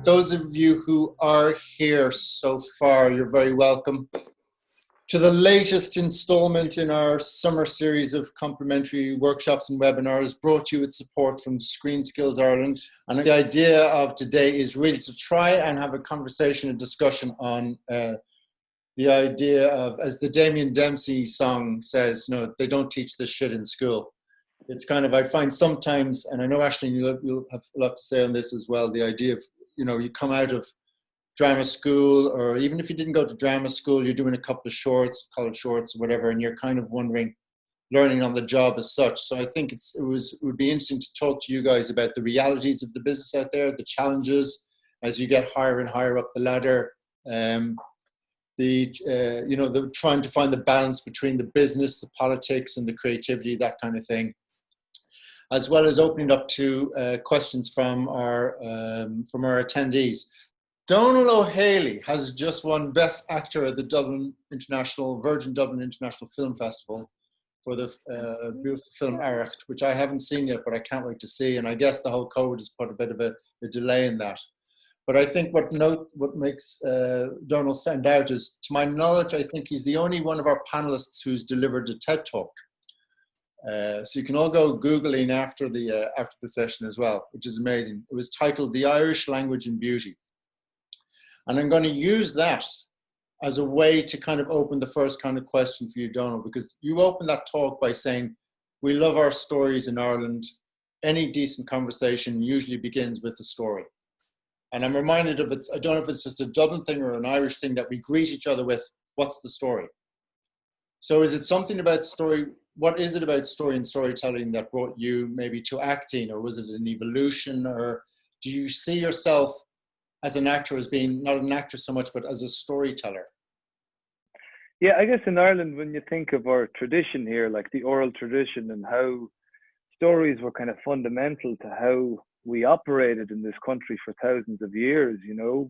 those of you who are here so far, you're very welcome to the latest installment in our summer series of complimentary workshops and webinars brought to you with support from Screen Skills Ireland. And the idea of today is really to try and have a conversation and discussion on the idea of, as the Damien Dempsey song says, you know, they don't teach this shit in school. It's kind of, I find sometimes, and I know Aisling, you'll have a lot to say on this as well, the idea of, you know, you come out of drama school, or even if you didn't go to drama school, you're doing a couple of shorts, college shorts or whatever, and you're kind of wondering, learning on the job as such. So I think it would be interesting to talk to you guys about the realities of the business out there, the challenges as you get higher and higher up the ladder, the trying to find the balance between the business, the politics and the creativity, that kind of thing, as well as opening up to questions from our attendees. Dónall O'Héalaí has just won Best Actor at the Virgin Dublin International Film Festival for the beautiful film Airecht, which I haven't seen yet, but I can't wait to see. And I guess the whole COVID has put a bit of a delay in that. But I think what makes Dónall stand out is, to my knowledge, I think he's the only one of our panelists who's delivered a TED Talk. So you can all go Googling after the session as well, which is amazing. It was titled "The Irish Language and Beauty." And I'm going to use that as a way to kind of open the first kind of question for you, Dónall, because you opened that talk by saying, we love our stories in Ireland. Any decent conversation usually begins with a story. And I'm reminded of I don't know if it's just a Dublin thing or an Irish thing, that we greet each other with, what's the story? So is it something about story? What is it about story and storytelling that brought you maybe to acting, or was it an evolution, or do you see yourself as an actor as being not an actor so much, but as a storyteller? Yeah, I guess in Ireland, when you think of our tradition here, like the oral tradition and how stories were kind of fundamental to how we operated in this country for thousands of years, you know,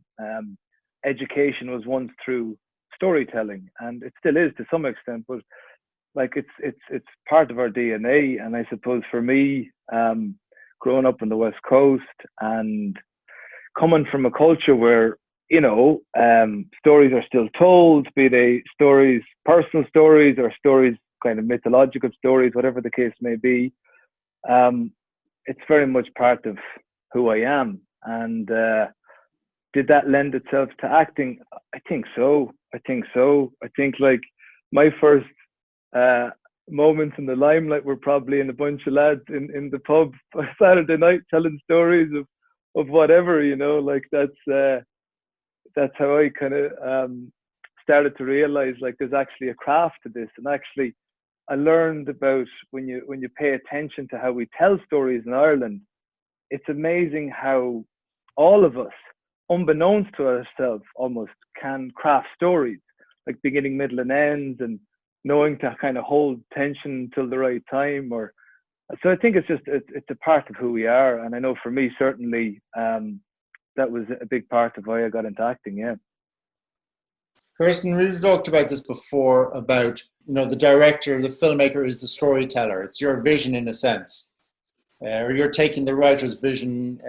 education was once through storytelling, and it still is to some extent, but like it's part of our DNA. And I suppose for me, growing up on the West Coast and coming from a culture where, you know, stories are still told, be they stories, personal stories, or stories, kind of mythological stories, whatever the case may be, it's very much part of who I am. And did that lend itself to acting? I think so. I think like my first moments in the limelight were probably in a bunch of lads in the pub on Saturday night telling stories of whatever, you know, like that's how I kind of started to realize, like, there's actually a craft to this. And actually I learned about when you pay attention to how we tell stories in Ireland, it's amazing how all of us, unbeknownst to ourselves almost, can craft stories, like beginning, middle and ends, and knowing to kind of hold tension till the right time. Or so I think it's a part of who we are. And I know for me, certainly, that was a big part of why I got into acting. Yeah. Kirsten, we've talked about this before, about, you know, the director, the filmmaker is the storyteller. It's your vision in a sense, or you're taking the writer's vision,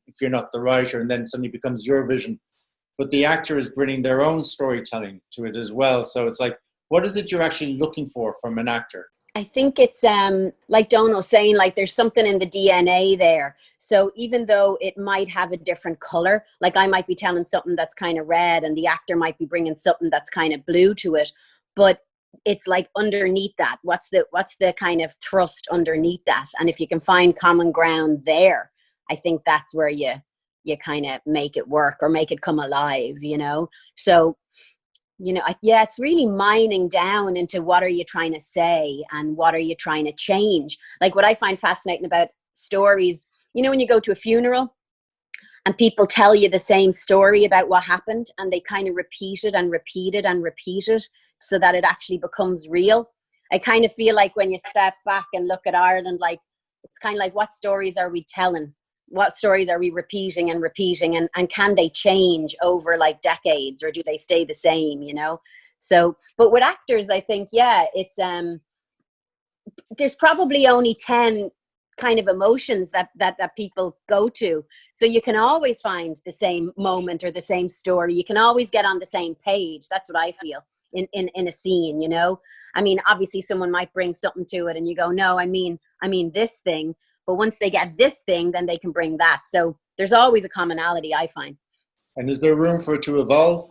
if you're not the writer, and then suddenly becomes your vision. But the actor is bringing their own storytelling to it as well. So it's like, what is it you're actually looking for from an actor? I think it's like Dónall saying, like there's something in the DNA there. So even though it might have a different color, like I might be telling something that's kind of red and the actor might be bringing something that's kind of blue to it, but it's like underneath that, what's the kind of thrust underneath that? And if you can find common ground there, I think that's where you kind of make it work or make it come alive, you know? So, you know, yeah, it's really mining down into what are you trying to say and what are you trying to change. Like what I find fascinating about stories, you know, when you go to a funeral and people tell you the same story about what happened and they kind of repeat it and repeat it and repeat it so that it actually becomes real. I kind of feel like when you step back and look at Ireland, like it's kind of like, what stories are we telling? What stories are we repeating and can they change over like decades, or do they stay the same, you know? So, but with actors, I think, yeah, it's, there's probably only 10 kind of emotions that people go to. So you can always find the same moment or the same story. You can always get on the same page. That's what I feel in a scene, you know. I mean, obviously someone might bring something to it and you go, no, I mean this thing. But once they get this thing, then they can bring that. So there's always a commonality, I find. And is there room for it to evolve?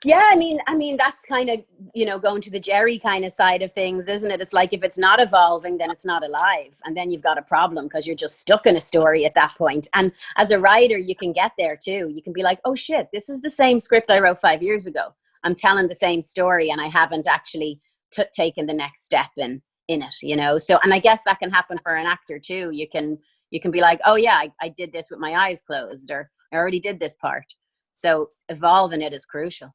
Yeah, I mean that's kind of, you know, going to the Jerry kind of side of things, isn't it? It's like if it's not evolving, then it's not alive, and then you've got a problem because you're just stuck in a story at that point. And as a writer, you can get there too. You can be like, oh shit, this is the same script I wrote 5 years ago. I'm telling the same story, and I haven't actually taken the next step in it, you know. So, and I guess that can happen for an actor too. You can be like, oh yeah, I did this with my eyes closed, or I already did this part. So evolving it is crucial.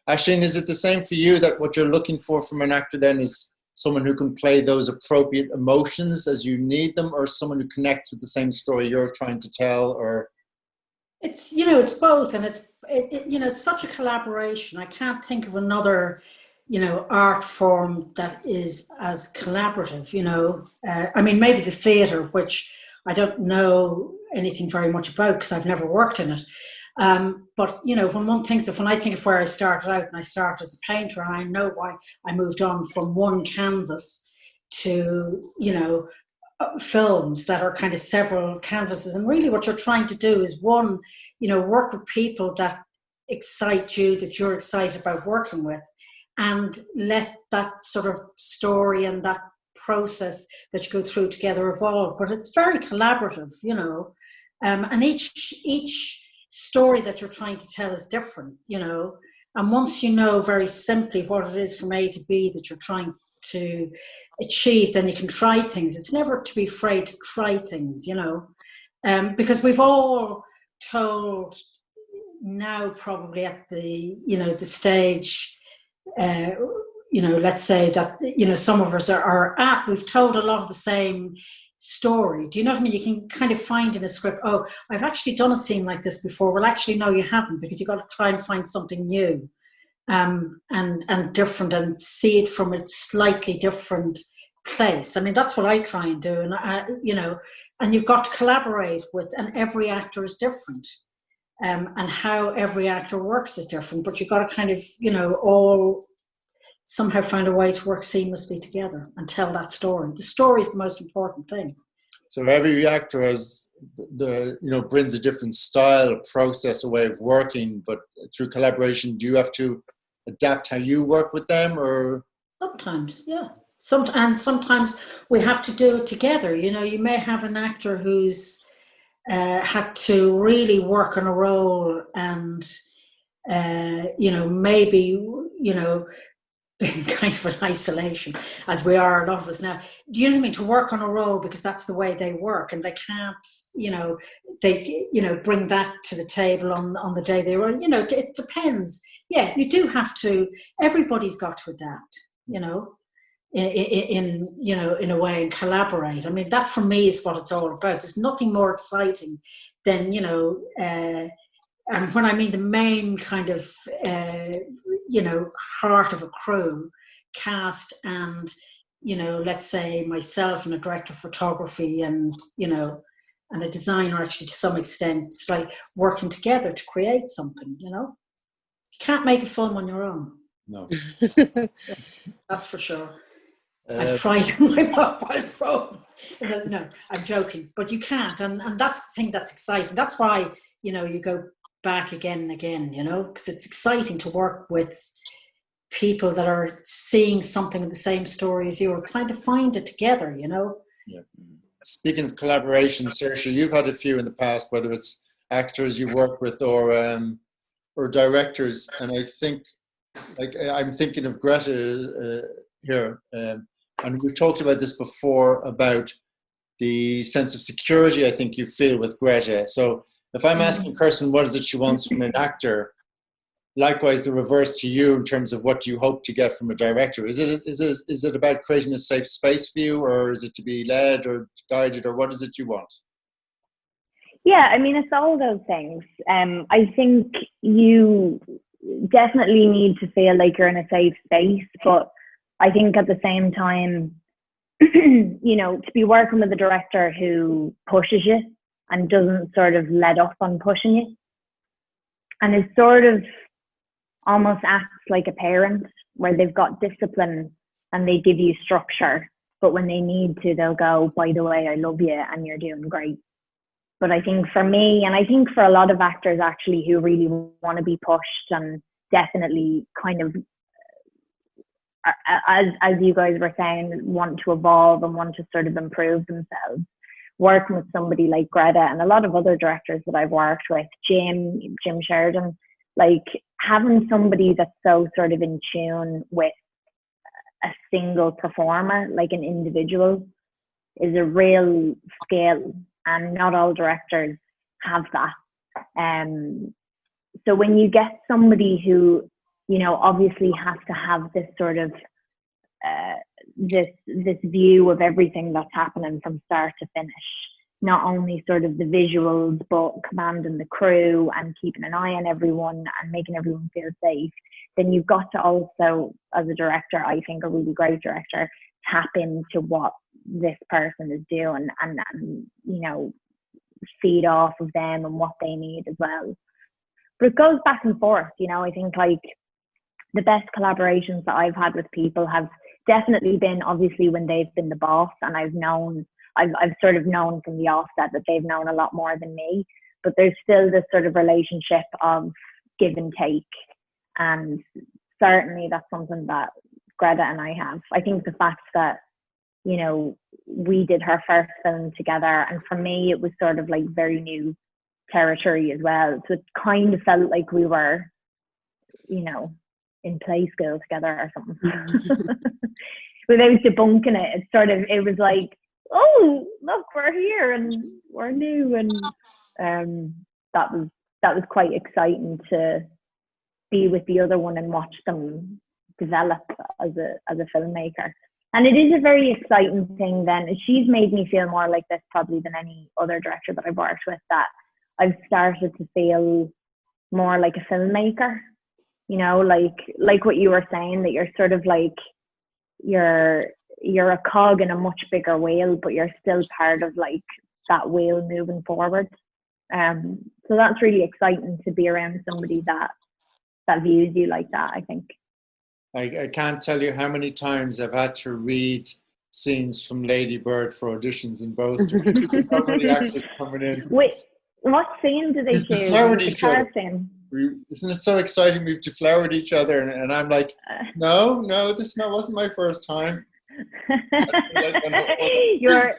Aisling, is it the same for you, that what you're looking for from an actor then is someone who can play those appropriate emotions as you need them, or someone who connects with the same story you're trying to tell? Or it's, you know, it's both, and you know, it's such a collaboration. I can't think of another, you know, art form that is as collaborative, you know. I mean, maybe the theatre, which I don't know anything very much about because I've never worked in it. But, you know, when I think of where I started out, and I started as a painter, and I know why I moved on from one canvas to, you know, films that are kind of several canvases. And really what you're trying to do is, one, you know, work with people that excite you, that you're excited about working with, and let that sort of story and that process that you go through together evolve. But it's very collaborative, you know, and each story that you're trying to tell is different, you know. And once you know very simply what it is from A to B that you're trying to achieve, then you can try things. It's never to be afraid to try things, you know, because we've all told now, probably at the, you know, the stage, you know, let's say that, you know, some of us we've told a lot of the same story. Do you know what I mean? You can kind of find in a script, oh, I've actually done a scene like this before. Well, actually, no, you haven't, because you've got to try and find something new and different, and see it from a slightly different place. I mean, that's what I try and do. And you know, and you've got to collaborate with, and every actor is different, and how every actor works is different. But you've got to kind of, you know, all somehow find a way to work seamlessly together and tell that story. The story is the most important thing. so every actor has brings a different style, a process, a way of working, but through collaboration, do you have to adapt how you work with them? Or sometimes, yeah. Sometimes we have to do it together. You know, you may have an actor who's had to really work on a role, and you know, maybe, you know, been kind of in isolation, as we are, a lot of us now. Do you know what I mean? To work on a role because that's the way they work, and they can't, you know, bring that to the table on the day they were. You know, it depends. Yeah, you do have to. Everybody's got to adapt. You know, in a way, and collaborate. I mean, that for me is what it's all about. There's nothing more exciting than, you know, and when I mean the main kind of you know, heart of a crew, cast, and, you know, let's say myself and a director of photography, and, you know, and a designer, actually, to some extent. It's like working together to create something, you know. You can't make a film on your own. no. That's for sure. I've tried on my mobile phone. No, I'm joking, but you can't, and that's the thing that's exciting. That's why, you know, you go back again and again, you know, because it's exciting to work with people that are seeing something in the same story as you, or trying to find it together, you know. Yeah. Speaking of collaboration, Saoirse, you've had a few in the past, whether it's actors you work with or directors, and I think, like, I'm thinking of Greta here, and we've talked about this before, about the sense of security I think you feel with Greta. So if I'm asking Kirsten what is it she wants from an actor, likewise the reverse to you in terms of what you hope to get from a director. Is it about creating a safe space for you, or is it to be led or guided, or what is it you want? Yeah, I mean, it's all those things. I think you definitely need to feel like you're in a safe space, but I think at the same time, you know, to be working with a director who pushes you and doesn't sort of let up on pushing you, and is sort of almost acts like a parent, where they've got discipline and they give you structure, but when they need to, they'll go, by the way, I love you and you're doing great. But I think for me, and I think for a lot of actors actually who really want to be pushed and definitely kind of, as you guys were saying, want to evolve and want to sort of improve themselves, working with somebody like Greta and a lot of other directors that I've worked with, Jim Sheridan, like having somebody that's so sort of in tune with a single performer, like an individual, is a real skill, and not all directors have that. So when you get somebody who, you know, obviously has to have this sort of this view of everything that's happening from start to finish, not only sort of the visuals, but commanding the crew and keeping an eye on everyone and making everyone feel safe, then you've got to also, as a director, I think a really great director, tap into what this person is doing and you know, feed off of them and what they need as well. But it goes back and forth, you know. I think like the best collaborations that I've had with people have definitely been obviously when they've been the boss, and I've sort of known from the offset that they've known a lot more than me, but there's still this sort of relationship of give and take. And certainly that's something that Greta and I have. I think the fact that, you know, we did her first film together, and for me it was sort of like very new territory as well, so it kind of felt like we were, you know, in play school together or something. Without debunking it, it was like, oh look, we're here and we're new, and that was quite exciting to be with the other one and watch them develop as a filmmaker. And it is a very exciting thing then. She's made me feel more like this probably than any other director that I've worked with, that I've started to feel more like a filmmaker, you know, like what you were saying, that you're sort of like, you're a cog in a much bigger wheel, but you're still part of like that wheel moving forward. So that's really exciting to be around somebody that views you like that, I think. I can't tell you how many times I've had to read scenes from Lady Bird for auditions in Bow Street. How many actors coming in? Wait, what scene do they do? Deflowered each other. Scene? Isn't it so exciting? We've deflowered each other, and I'm like, no, wasn't my first time. You're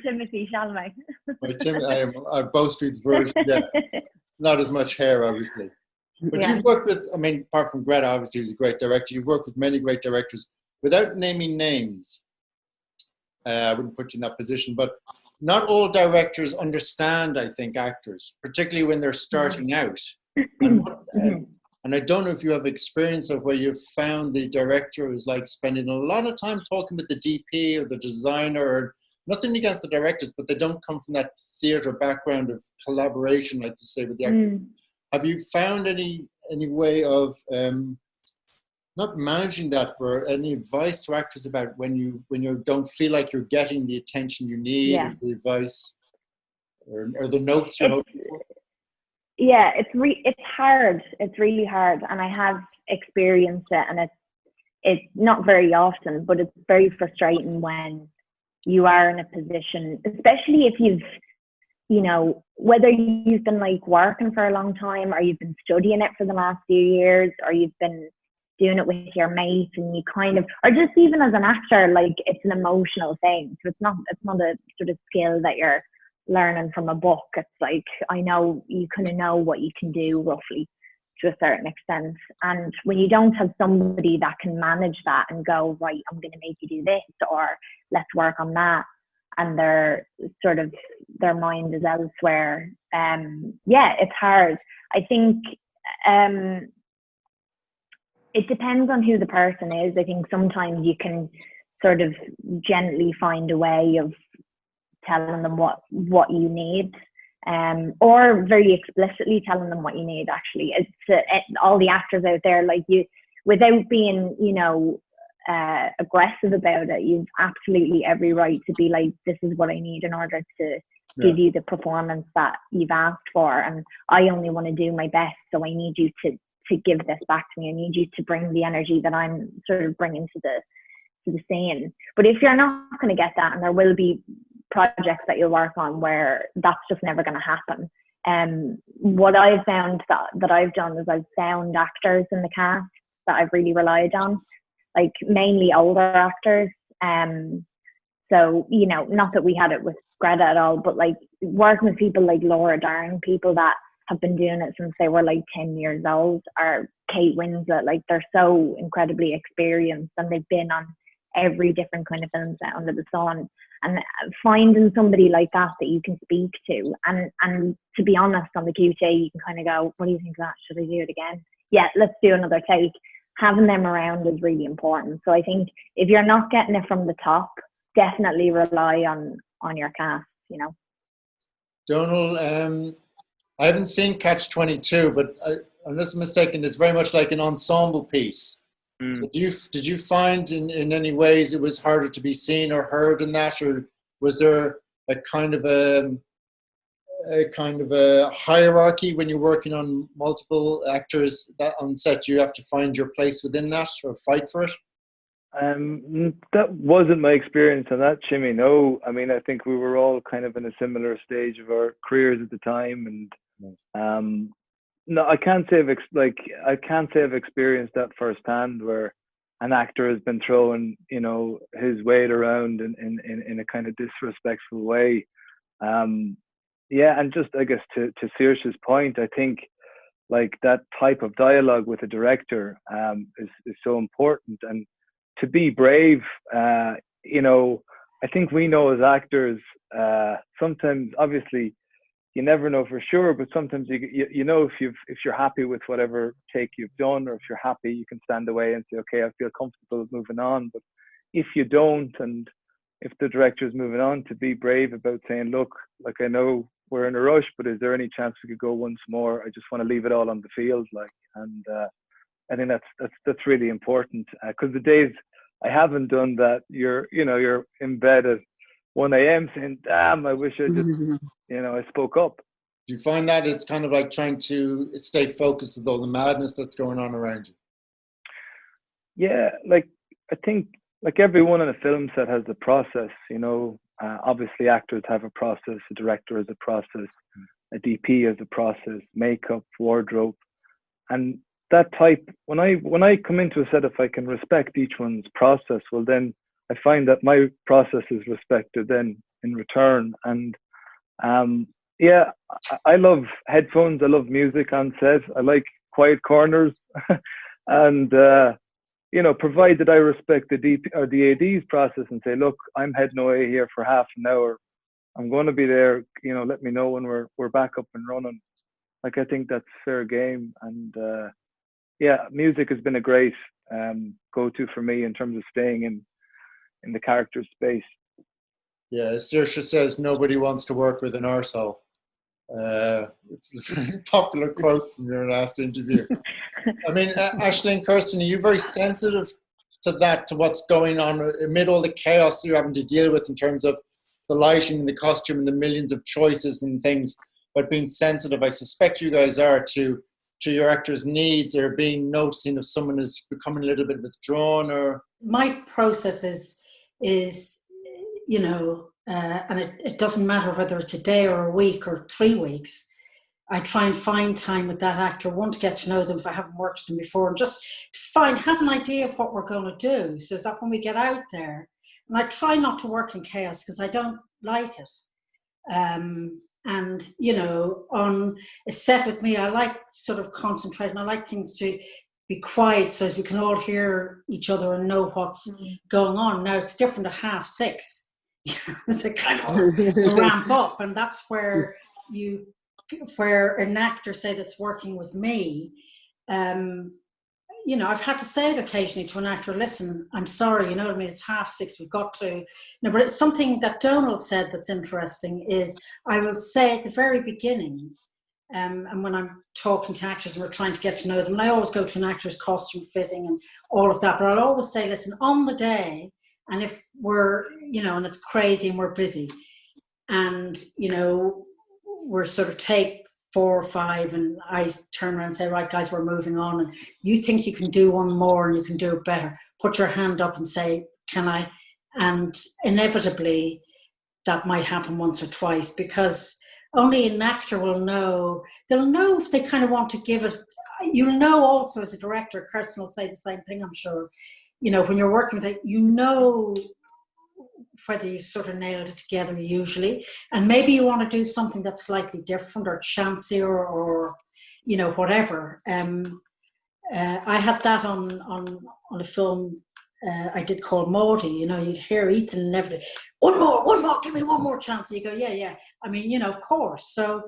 Timothy Chalamet. I am Bow Street's version. Yeah, not as much hair, obviously. But you've worked with, I mean, apart from Greta, obviously, who's a great director, you've worked with many great directors. Without naming names, I wouldn't put you in that position, but not all directors understand, I think, actors, particularly when they're starting out. And I don't know if you have experience of where you've found the director who's like spending a lot of time talking with the DP or the designer, or nothing against the directors, but they don't come from that theatre background of collaboration, like you say, with the actors. Have you found any way of not managing that, or any advice to actors about when you don't feel like you're getting the attention you need, or the advice, or the notes you're hoping for? Yeah, it's hard. It's really hard, and I have experienced it, and it's not very often, but it's very frustrating when you are in a position, especially if you've, you know, whether you've been like working for a long time, or you've been studying it for the last few years, or you've been doing it with your mates, and you kind of, or just even as an actor, like it's an emotional thing. So it's not a sort of skill that you're learning from a book. It's like, I know you kind of know what you can do roughly to a certain extent. And when you don't have somebody that can manage that and go, right, I'm going to make you do this, or let's work on that, and their mind is elsewhere. It's hard. I think it depends on who the person is. I think sometimes you can sort of gently find a way of telling them what you need, or very explicitly telling them what you need. Actually, it's all the actors out there, like you, without being, you know, aggressive about it. You've absolutely every right to be like, this is what I need in order to give you the performance that you've asked for, and I only want to do my best, so I need you to give this back to me. I need you to bring the energy that I'm sort of bringing to the scene. But if you're not going to get that, and there will be projects that you'll work on where that's just never going to happen, what I've found that I've done is I've found actors in the cast that I've really relied on, like mainly older actors. So, you know, not that we had it with Greta at all, but like working with people like Laura Dern, people that have been doing it since they were like 10 years old, or Kate Winslet, like they're so incredibly experienced and they've been on every different kind of film set under the sun. And finding somebody like that you can speak to, and to be honest, on the QT, you can kind of go, what do you think of that? Should I do it again? Yeah, let's do another take. Having them around is really important. So I think if you're not getting it from the top, definitely rely on your cast, you know. Dónall, I haven't seen Catch-22, but unless I'm mistaken, it's very much like an ensemble piece. So did you find in any ways it was harder to be seen or heard in that, or was there a kind of a hierarchy when you're working on multiple actors that on set? You have to find your place within that or fight for it? That wasn't my experience on that, Jimmy. No, I mean, I think we were all kind of in a similar stage of our careers at the time, and no, I can't say I've experienced that firsthand, where an actor has been throwing, you know, his weight around in a kind of disrespectful way. Yeah, and just I guess to Saoirse's point, I think like that type of dialogue with a director is so important, and to be brave. You know, I think we know as actors, sometimes obviously you never know for sure, but sometimes you know if you're happy with whatever take you've done, or if you're happy, you can stand away and say, okay, I feel comfortable moving on. But if you don't, and if the director is moving on, to be brave about saying, look, like I know we're in a rush, but is there any chance we could go once more? I just want to leave it all on the field, like. And I think that's really important, because the days I haven't done that, you're in bed at 1 a.m. saying, damn, I wish I just, I spoke up. Do you find that it's kind of like trying to stay focused with all the madness that's going on around you? Yeah, like I think like everyone on a film set has a process, you know. Obviously actors have a process, a director has a process, a DP has a process, makeup, wardrobe. And that type, when I come into a set, if I can respect each one's process, well then I find that my process is respected then in return. And yeah, I love headphones, I love music on set, I like quiet corners, and provided I respect the DP or the AD's process and say, look, I'm heading away here for half an hour, I'm going to be there, let me know when we're back up and running. Like, I think that's fair game. And yeah, music has been a great go-to for me in terms of staying in the character space. Yeah, as Saoirse says, nobody wants to work with an arsehole. It's a very popular quote from your last interview. I mean, Aisling and Kirsten, are you very sensitive to that, to what's going on amid all the chaos you're having to deal with in terms of the lighting and the costume and the millions of choices and things, but being sensitive? I suspect you guys are to your actors' needs, or being noticing if someone is becoming a little bit withdrawn. Or my process is and it doesn't matter whether it's a day or a week or 3 weeks. I try and find time with that actor, one, to get to know them if I haven't worked with them before, and just to have an idea of what we're going to do, so that when we get out there, and I try not to work in chaos because I don't like it. And on a set with me, I like sort of concentrating. I like things to be quiet so as we can all hear each other and know what's going on. Now it's different at 6:30. It's a kind of a ramp up, and that's where an actor, say, that's working with me, I've had to say it occasionally to an actor, listen, I'm sorry, it's 6:30, we've got to, but it's something that Dónall said that's interesting is, I will say at the very beginning, And when I'm talking to actors and we're trying to get to know them, and I always go to an actor's costume fitting and all of that, but I'll always say, listen, on the day, and if we're, and it's crazy and we're busy, and, we're sort of take 4 or 5, and I turn around and say, right, guys, we're moving on, and you think you can do one more and you can do it better, put your hand up and say, can I? And inevitably, that might happen once or twice, because only an actor will know. They'll know if they kind of want to give it. You'll know also as a director, Kirsten will say the same thing, I'm sure. When you're working with it, whether you've sort of nailed it together usually. And maybe you want to do something that's slightly different or chancier or, whatever. I had that on a film I did called Maudie. You'd hear Ethan and everything, one more, give me one more chance. And you go, yeah. I mean, of course. So,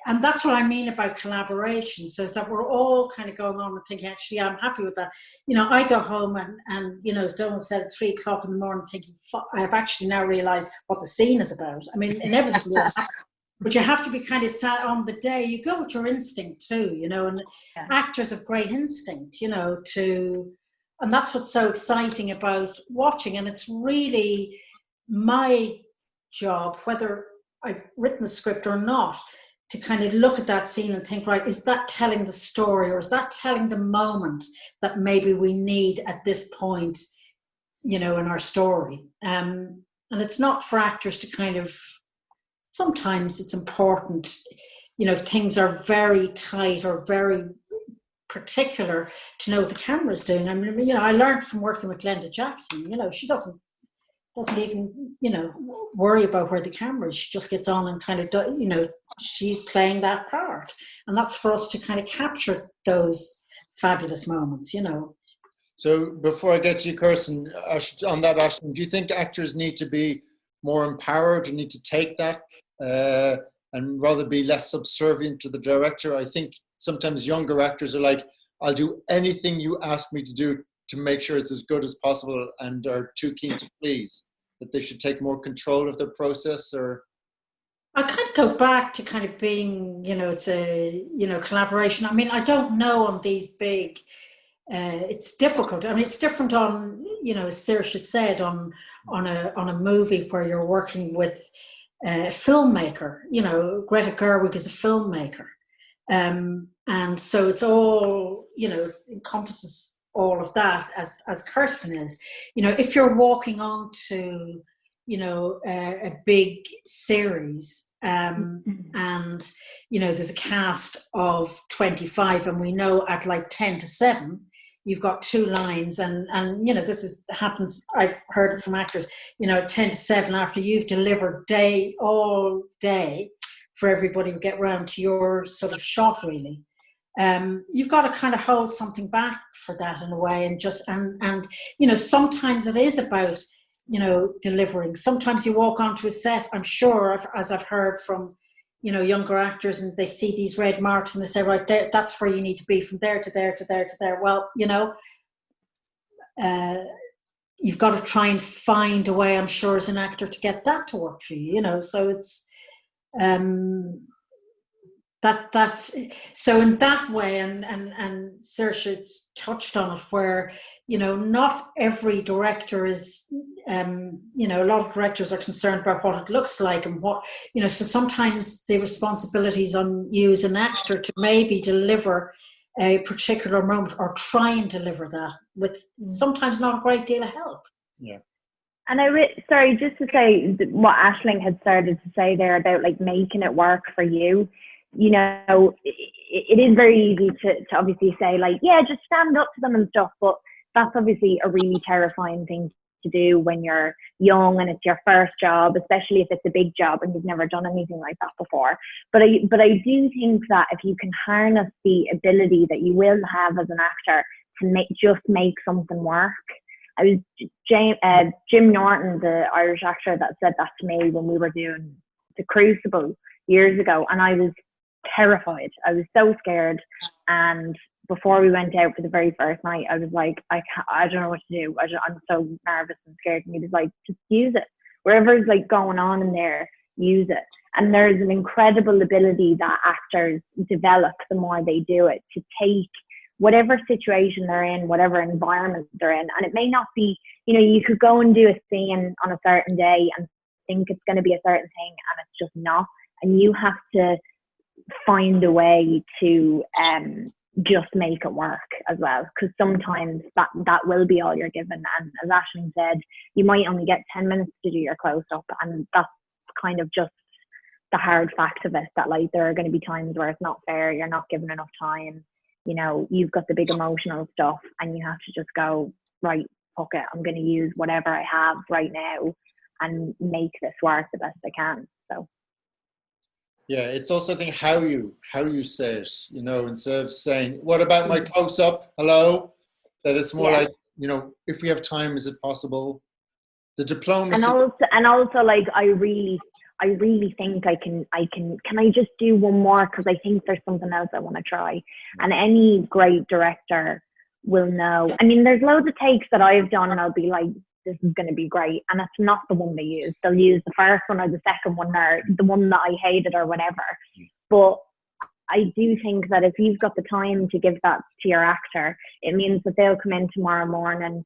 and that's what I mean about collaboration. So is that we're all kind of going on and thinking, actually, I'm happy with that. I go home and as Dónall said, at 3 o'clock in the morning, thinking, I've actually now realized what the scene is about. I mean, inevitably, but you have to be kind of sat on the day. You go with your instinct too, and actors have great instinct, and that's what's so exciting about watching. And it's really my job, whether I've written the script or not, to kind of look at that scene and think, right, is that telling the story, or is that telling the moment that maybe we need at this point, in our story? And it's not for actors to kind of, sometimes it's important, if things are very tight or very particular, to know what the camera's doing. I mean, I learned from working with Glenda Jackson, she doesn't even, worry about where the camera is. She just gets on and kind of, she's playing that part. And that's for us to kind of capture those fabulous moments, So before I get to you, Kirsten, on that, Aisling, do you think actors need to be more empowered and need to take that and rather be less subservient to the director? I think sometimes younger actors are like, I'll do anything you ask me to do to make sure it's as good as possible, and are too keen to please, that they should take more control of their process? Or I kind of go back to kind of being, it's a, collaboration. I mean, I don't know on these big, it's difficult. I mean, it's different on, as Saoirse said, on a movie where you're working with a filmmaker. Greta Gerwig is a filmmaker. And so it's all, encompasses all of that, as Kirsten is. If you're walking on to, a big series, and, there's a cast of 25, and we know at like 10 to 7, you've got 2 lines, and this happens, I've heard it from actors, 10 to 7, after you've delivered all day for everybody to get round to your sort of shot, really. You've got to kind of hold something back for that in a way, and just and sometimes it is about delivering. Sometimes you walk onto a set, I'm sure, as I've heard from younger actors, and they see these red marks and they say, right there, that's where you need to be, from there to there to there to there. Well, you've got to try and find a way, I'm sure, as an actor, to get that to work for you. So it's so in that way, and Saoirse's touched on it, where not every director is a lot of directors are concerned about what it looks like, and what so sometimes the responsibility is on you as an actor to maybe deliver a particular moment, or try and deliver that with sometimes not a great deal of help. Yeah. And sorry, just to say what Aisling had started to say there about like making it work for you. It is very easy to obviously say, like, yeah, just stand up to them and stuff, but that's obviously a really terrifying thing to do when you're young and it's your first job, especially if it's a big job and you've never done anything like that before. But I do think that if you can harness the ability that you will have as an actor to make something work. I was Jim Norton, the Irish actor, that said that to me when we were doing The Crucible years ago, and I was terrified. I was so scared, and before we went out for the very first night, I was like, I don't know what to do. I'm so nervous and scared. And he was like, just use it. Wherever's like going on in there, use it. And there's an incredible ability that actors develop the more they do it, to take whatever situation they're in, whatever environment they're in. And it may not be, you know, you could go and do a scene on a certain day and think it's going to be a certain thing, and it's just not. And you have to find a way to just make it work as well, because sometimes that will be all you're given. And as Aisling said, you might only get 10 minutes to do your close-up, and that's kind of just the hard fact of it, that like there are going to be times where it's not fair, you're not given enough time, you know, you've got the big emotional stuff, and you have to just go, right, fuck it, I'm going to use whatever I have right now and make this work the best I can. So yeah, it's also, I think, how you say it, you know, instead of saying, what about my close-up, hello, that it's more like, you know, if we have time, is it possible? The diplomacy. And also like, I really think can I just do one more, because I think there's something else I want to try. And any great director will know. I mean, there's loads of takes that I've done and I'll be like, this is going to be great, and it's not the one they use. They'll use the first one or the second one or the one that I hated or whatever. But I do think that if you've got the time to give that to your actor, it means that they'll come in tomorrow morning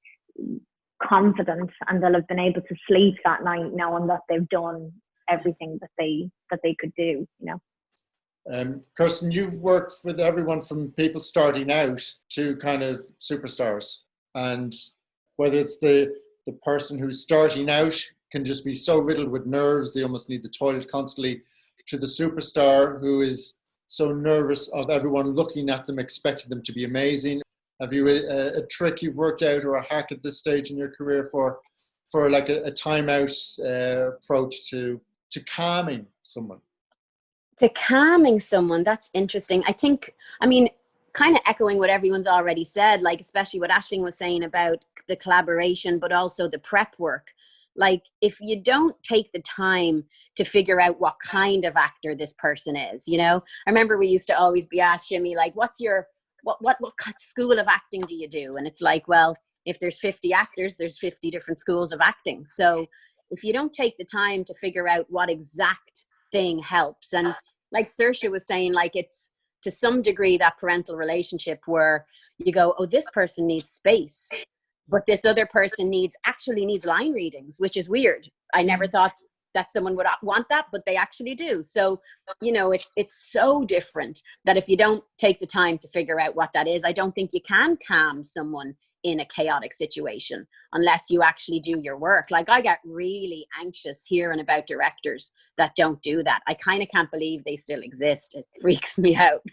confident, and they'll have been able to sleep that night knowing that they've done everything that they could do, you know. Kirsten, you've worked with everyone from people starting out to kind of superstars, and whether it's the person who's starting out can just be so riddled with nerves they almost need the toilet constantly, to the superstar who is so nervous of everyone looking at them, expecting them to be amazing. Have you a trick you've worked out, or a hack at this stage in your career for like a timeout approach to calming someone? To calming someone, that's interesting. I mean, kind of echoing what everyone's already said, like especially what Aisling was saying about the collaboration, but also the prep work. Like if you don't take the time to figure out what kind of actor this person is, you know, I remember we used to always be asked, Jimmy, like, what's your, what school of acting do you do? And it's like, well, if there's 50 actors, there's 50 different schools of acting. So if you don't take the time to figure out what exact thing helps, and like Saoirse was saying, like it's to some degree that parental relationship where you go, oh, this person needs space, but this other person actually needs line readings, which is weird. I never thought that someone would want that, but they actually do. So, you know, it's so different that if you don't take the time to figure out what that is, I don't think you can calm someone in a chaotic situation unless you actually do your work. Like I get really anxious hearing about directors that don't do that. I kind of can't believe they still exist. It freaks me out,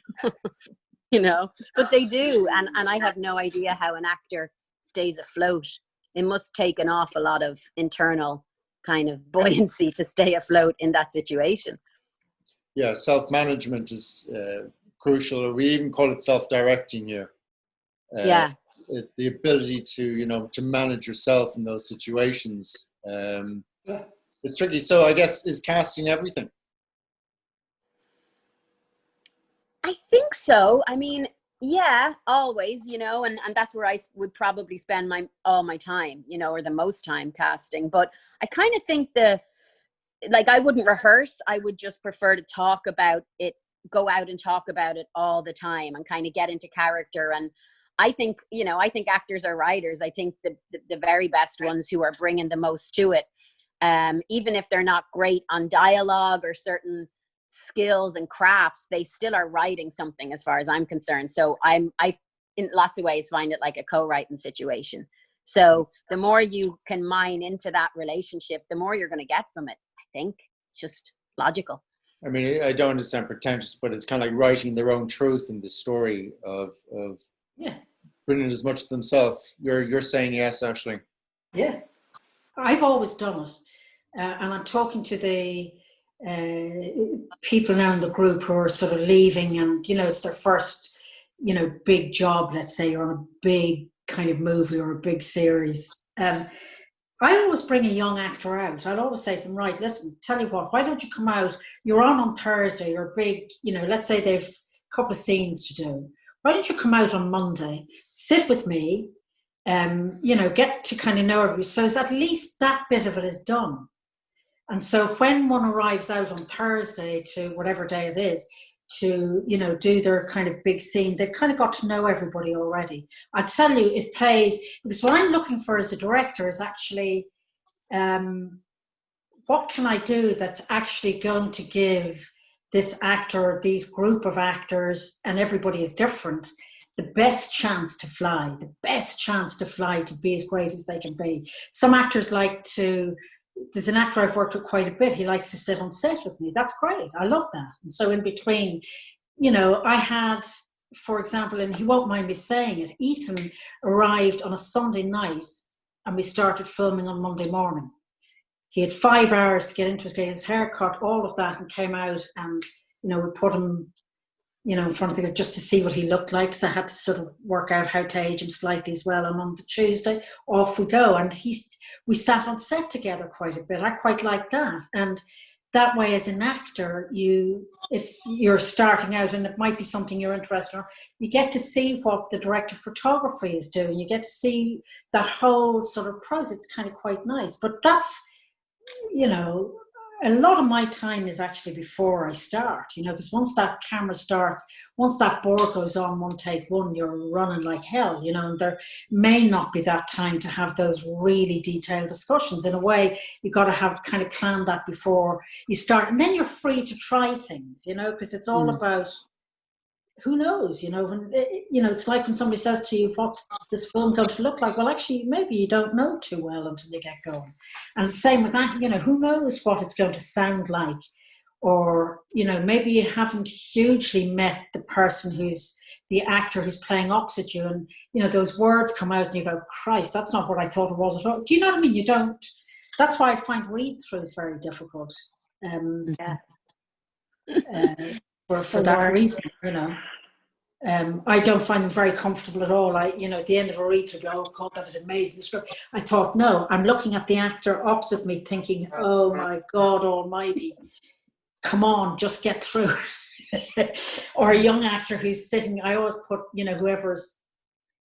you know, but they do. And I have no idea how an actor stays afloat. It must take an awful lot of internal kind of buoyancy to stay afloat in that situation. Yeah, self-management is crucial, or we even call it self-directing here. Yeah. The ability to, you know, to manage yourself in those situations. It's tricky. So I guess, is casting everything? I think so. I mean, yeah, always, you know, and that's where I would probably spend all my time, you know, or the most time casting. But I kind of think I wouldn't rehearse. I would just prefer to talk about it, go out and talk about it all the time and kind of get into character. And I think, you know, I think actors are writers. I think the very best ones who are bringing the most to it, even if they're not great on dialogue or certain skills and crafts, they still are writing something as far as I'm concerned. So I in lots of ways find it like a co-writing situation. So the more you can mine into that relationship, the more you're going to get from it. I think it's just logical. I mean, I don't understand pretentious, but it's kind of like writing their own truth in the story of bringing as much to themselves. You're saying yes, Aisling? Yeah, I've always done it, and I'm talking to the people now in the group who are sort of leaving, and you know, it's their first, you know, big job, let's say, or a big kind of movie or a big series. I always bring a young actor out. I'll always say to them, right, listen, tell you what, why don't you come out? You're on Thursday, you're big, you know, let's say they've a couple of scenes to do. Why don't you come out on Monday, sit with me, you know, get to kind of know everybody. So at least that bit of it is done. And so when one arrives out on Thursday to whatever day it is to, you know, do their kind of big scene, they've kind of got to know everybody already. I tell you, it pays, because what I'm looking for as a director is actually, what can I do that's actually going to give this actor, these group of actors, and everybody is different, the best chance to fly, to be as great as they can be. Some actors like to, there's an actor I've worked with quite a bit, he likes to sit on set with me. That's great, I love that. And so in between, you know, I had, for example, and he won't mind me saying it, Ethan arrived on a Sunday night and we started filming on Monday morning. He had 5 hours to get into his haircut, all of that, and came out and, you know, we put him, you know, in front of the, just to see what he looked like. So I had to sort of work out how to age him slightly as well. And on the Tuesday, off we go. And we sat on set together quite a bit. I quite liked that. And that way, as an actor, if you're starting out and it might be something you're interested in, you get to see what the director of photography is doing. You get to see that whole sort of process. It's kind of quite nice. But that's, you know, a lot of my time is actually before I start, you know, because once that camera starts, once that board goes on, one take one, you're running like hell, you know, and there may not be that time to have those really detailed discussions. In a way, you've got to have kind of planned that before you start. And then you're free to try things, you know, because it's all about, who knows, you know, when, you know, it's like when somebody says to you, what's this film going to look like? Well, actually, maybe you don't know too well until you get going. And the same with that, you know, who knows what it's going to sound like? Or, you know, maybe you haven't hugely met the person who's the actor who's playing opposite you. And, you know, those words come out and you go, Christ, that's not what I thought it was at all. Do you know what I mean? You don't. That's why I find read-throughs very difficult. For that reason, you know. I don't find them very comfortable at all. You know, at the end of a read-through, oh God, that was amazing, the script. I thought, no, I'm looking at the actor opposite me thinking, oh my God almighty, come on, just get through. Or a young actor who's sitting, I always put, you know, whoever's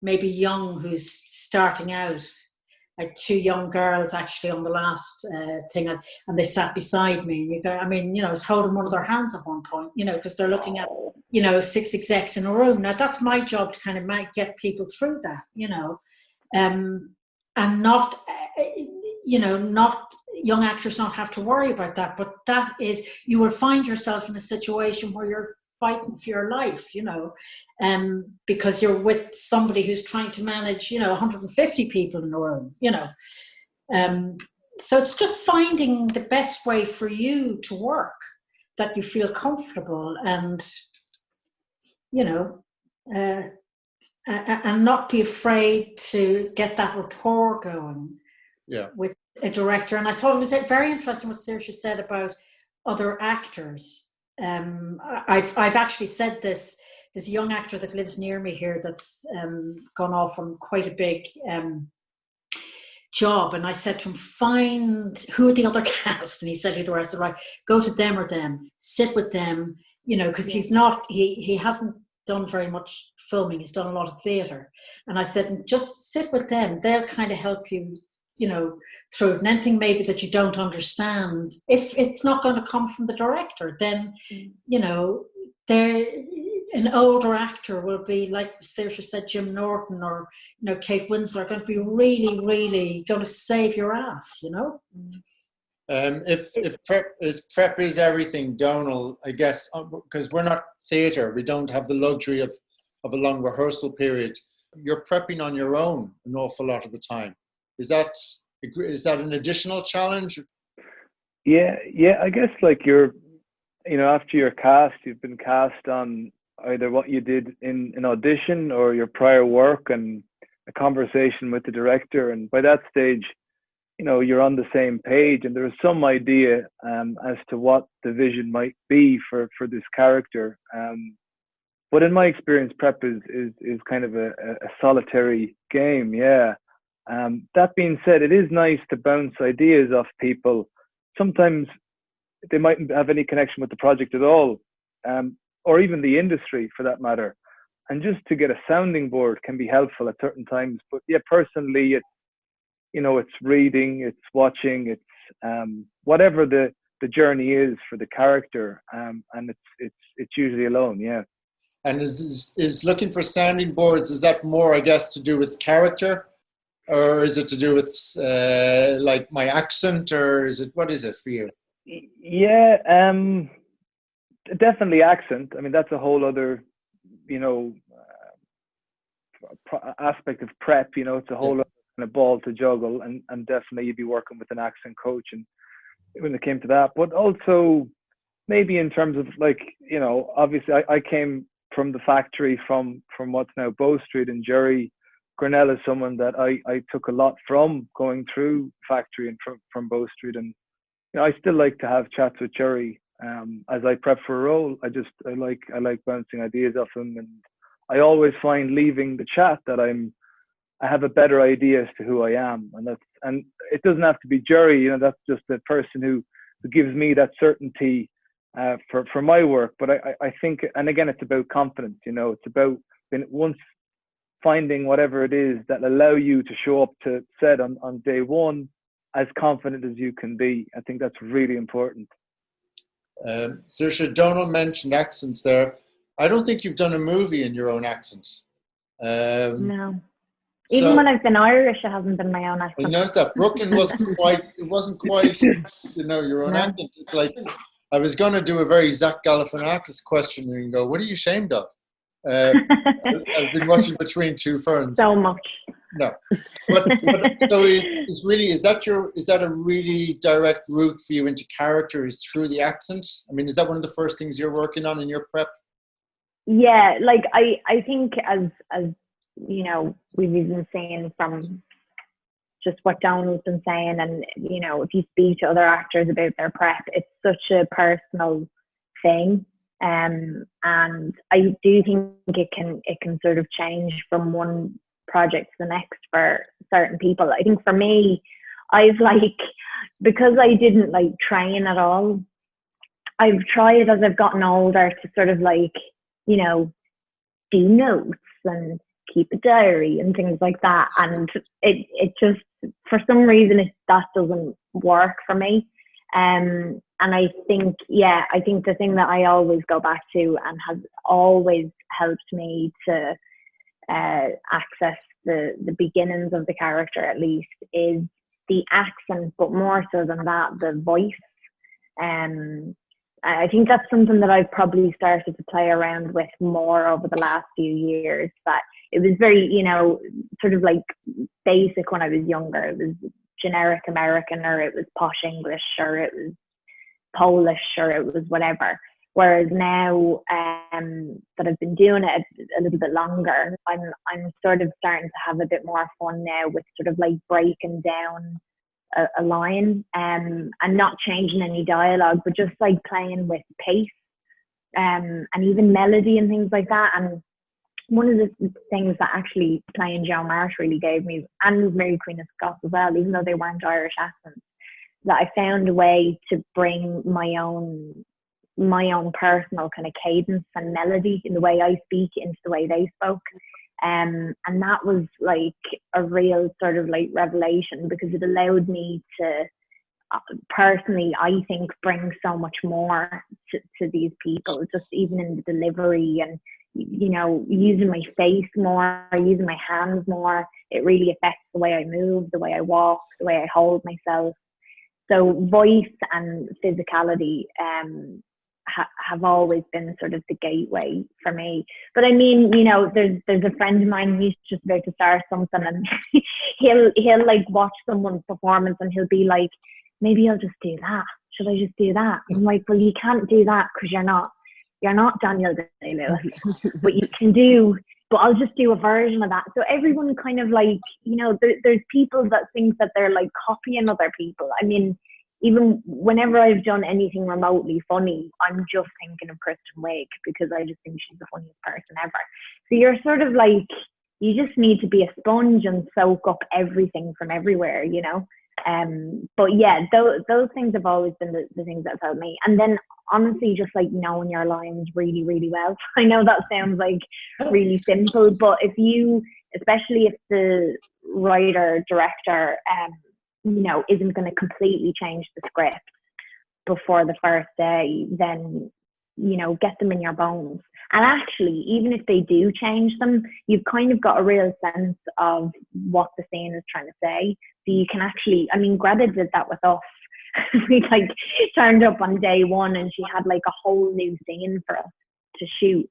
maybe young, who's starting out. I had 2 young girls actually on the last thing, and they sat beside me. And you go, I mean, you know, I was holding one of their hands at one point, you know, because they're looking at, you know, 6 execs in a room. Now that's my job to kind of get people through that, you know, and not, you know, not young actors not have to worry about that. But that is, you will find yourself in a situation where you're fighting for your life, you know, because you're with somebody who's trying to manage, you know, 150 people in a room, you know. So it's just finding the best way for you to work that you feel comfortable and, you know, and not be afraid to get that rapport going with a director. And I thought it was very interesting what Saoirse said about other actors. I've actually said this. There's a young actor that lives near me here that's gone off on quite a big job, and I said to him, find who are the other cast, and he said who they were. I said, right, go to them or them, sit with them, you know, because he's not, he hasn't done very much filming, he's done a lot of theatre. And I said, just sit with them, they'll kind of help you, you know, through it. And anything maybe that you don't understand, if it's not going to come from the director, then, you know, an older actor will be, like Saoirse said, Jim Norton or, you know, Kate Winslet are going to be really, really going to save your ass, you know. If prep is everything, Dónall, I guess, because we're not theatre, we don't have the luxury of a long rehearsal period. You're prepping on your own an awful lot of the time. Is that an additional challenge? Yeah, I guess like you're, you know, after you're cast, you've been cast on either what you did in an audition or your prior work and a conversation with the director. And by that stage, you know, you're on the same page and there is some idea as to what the vision might be for this character. But in my experience, prep is kind of a solitary game, That being said, it is nice to bounce ideas off people. Sometimes they mightn't have any connection with the project at all, or even the industry for that matter. And just to get a sounding board can be helpful at certain times. But yeah, personally, it's, you know, it's reading, it's watching, it's whatever the journey is for the character, and it's usually alone. Yeah. And is looking for sounding boards, is that more, I guess, to do with character, or is it to do with like my accent, or what is it for you? Yeah, definitely accent. I mean, that's a whole other, aspect of prep. It's a whole other kind of ball to juggle, and definitely you'd be working with an accent coach, and when it came to that. But also maybe in terms of obviously I came from the factory from what's now Bow Street, and Jerry Grinnell is someone that I took a lot from going through factory and from Bow Street. And I still like to have chats with Jerry as I prep for a role. I like bouncing ideas off him, and I always find leaving the chat that I have a better idea as to who I am, and it doesn't have to be Jerry. That's just the person who gives me that certainty for my work. But I think, and again, it's about confidence. It's about once finding whatever it is that allow you to show up to set on day one as confident as you can be. I think that's really important. Saoirse, Dónall mentioned accents there. I don't think you've done a movie in your own accent. No. Even when I've been Irish, it hasn't been my own accent. I noticed that Brooklyn wasn't quite, your own accent. It's like, I was going to do a very Zach Galifianakis question and go, what are you ashamed of? I've been watching Between Two Ferns. So much. No. So is that a really direct route for you into character, is through the accent? I mean, is that one of the first things you're working on in your prep? Yeah, I think as we've been saying from just what Dónall's been saying, and if you speak to other actors about their prep, it's such a personal thing, and I do think it can sort of change from one project to the next for certain people. I think for me, because I didn't train at all, I've tried as I've gotten older to sort of do notes and keep a diary and things like that, and it just, for some reason, that doesn't work for me. And I think the thing that I always go back to, and has always helped me to access the beginnings of the character, at least, is the accent, but more so than that, the voice. I think that's something that I've probably started to play around with more over the last few years. That it was very, sort of basic when I was younger. It was generic American, or it was posh English, or it was Polish, or it was whatever. Whereas now that I've been doing it a little bit longer, I'm sort of starting to have a bit more fun now with sort of breaking down a line and not changing any dialogue, but just playing with pace and even melody and things like that. And one of the things that actually playing Joan Marsh really gave me, and Mary Queen of Scots as well, even though they weren't Irish accents, that I found a way to bring my own personal kind of cadence and melody in the way I speak into the way they spoke. And that was a real sort of revelation, because it allowed me to personally, I think, bring so much more to these people, just even in the delivery and using my face more, using my hands more. It really affects the way I move, the way I walk, the way I hold myself. So voice and physicality have always been sort of the gateway for me. But I mean, there's a friend of mine who's just about to start something, and he'll watch someone's performance and he'll be like, maybe I'll just do that. Should I just do that? I'm like, well, you can't do that because you're not Daniel Day-Lewis, but you can do, but I'll just do a version of that. So everyone kind of there's people that think that they're copying other people. I mean, even whenever I've done anything remotely funny, I'm just thinking of Kristen Wiig, because I just think she's the funniest person ever. So you're sort of you just need to be a sponge and soak up everything from everywhere, But yeah, those things have always been the things that have helped me. And then honestly, just knowing your lines really, really well. I know that sounds really simple, but especially if the writer, director, isn't going to completely change the script before the first day, then, get them in your bones. And actually, even if they do change them, you've kind of got a real sense of what the scene is trying to say. So you can actually, Greta did that with us. We turned up on day one and she had a whole new scene for us to shoot.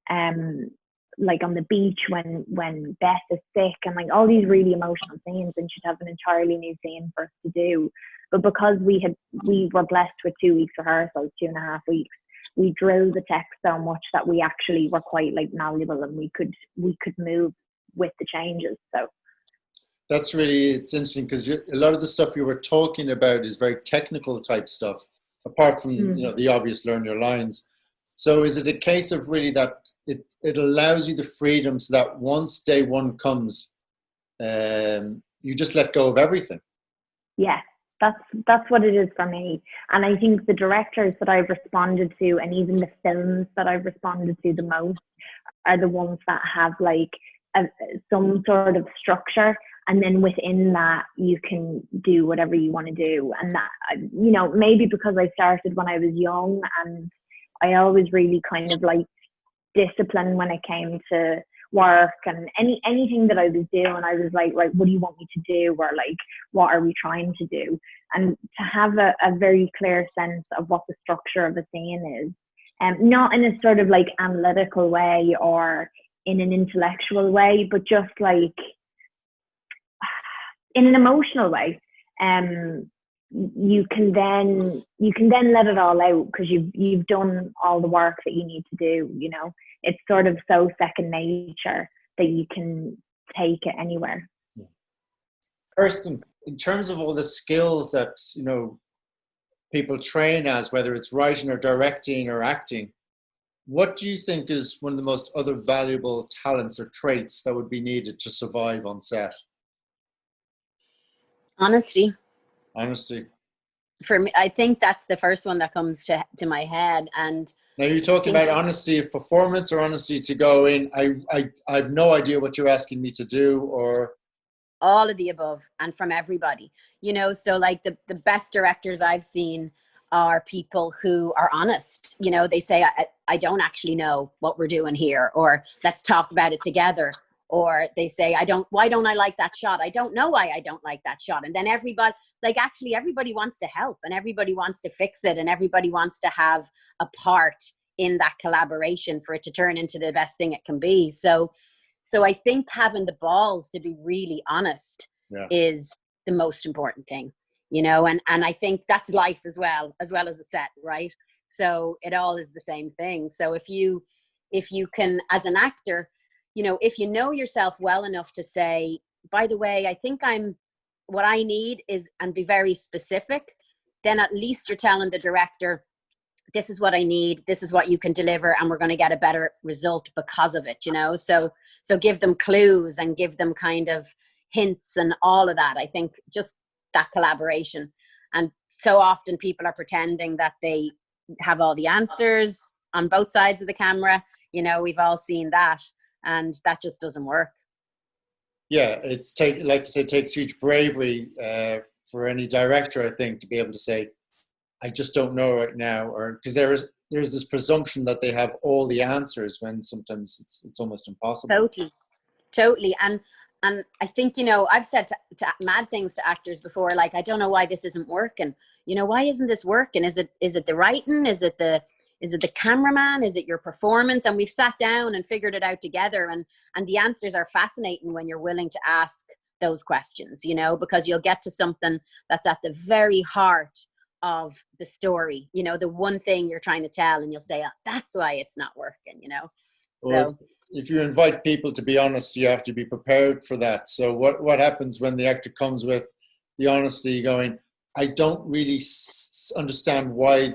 On the beach when Beth is sick, and all these really emotional scenes, and she'd have an entirely new scene for us to do. But because we were blessed with 2 weeks rehearsals, 2.5 weeks, we drilled the text so much that we actually were quite malleable, and we could move with the changes. So it's interesting, because a lot of the stuff you were talking about is very technical type stuff, apart from the obvious learn your lines. So is it a case of really that it allows you the freedom so that once day one comes, you just let go of everything? Yeah, that's what it is for me. And I think the directors that I've responded to, and even the films that I've responded to the most, are the ones that have some sort of structure, and then within that you can do whatever you want to do. And that, maybe because I started when I was young, and I always really kind of liked discipline when it came to work, and anything that I was doing, I was like, right, what do you want me to do? Or what are we trying to do? And to have a very clear sense of what the structure of a scene is, not in a sort of analytical way or in an intellectual way, but just in an emotional way. You can then let it all out, because you've done all the work that you need to do. It's sort of so second nature that you can take it anywhere. Kirsten, in terms of all the skills that people train as, whether it's writing or directing or acting, what do you think is one of the most other valuable talents or traits that would be needed to survive on set? Honesty. For me, I think that's the first one that comes to my head. And now, you're talking about honesty of performance, or honesty to go in, I have no idea what you're asking me to do, or all of the above, and from everybody, so the best directors I've seen are people who are honest. They say, I don't actually know what we're doing here, or let's talk about it together. Or they say, why don't I like that shot? I don't know why I don't like that shot. And then everybody wants to help, and everybody wants to fix it, and everybody wants to have a part in that collaboration for it to turn into the best thing it can be. So I think having the balls to be really honest is the most important thing, and I think that's life as well as a set, right? So it all is the same thing. So if you can, as an actor, if you know yourself well enough to say, by the way, I think what I need is, and be very specific, then at least you're telling the director, this is what I need, this is what you can deliver, and we're going to get a better result because of it, So give them clues and give them kind of hints and all of that. I think just that collaboration. And so often people are pretending that they have all the answers on both sides of the camera. We've all seen that. And that just doesn't work. Yeah, like I said, it takes huge bravery for any director, I think, to be able to say, I just don't know right now, or because there's this presumption that they have all the answers, when sometimes it's almost impossible. Totally. And I think, I've said to mad things to actors before, I don't know why this isn't working. Why isn't this working? Is it the writing? Is it the cameraman? Is it your performance? And we've sat down and figured it out together. And the answers are fascinating when you're willing to ask those questions, because you'll get to something that's at the very heart of the story, the one thing you're trying to tell, and you'll say, oh, that's why it's not working, Well, if you invite people to be honest, you have to be prepared for that. So what happens when the actor comes with the honesty going, I don't really understand why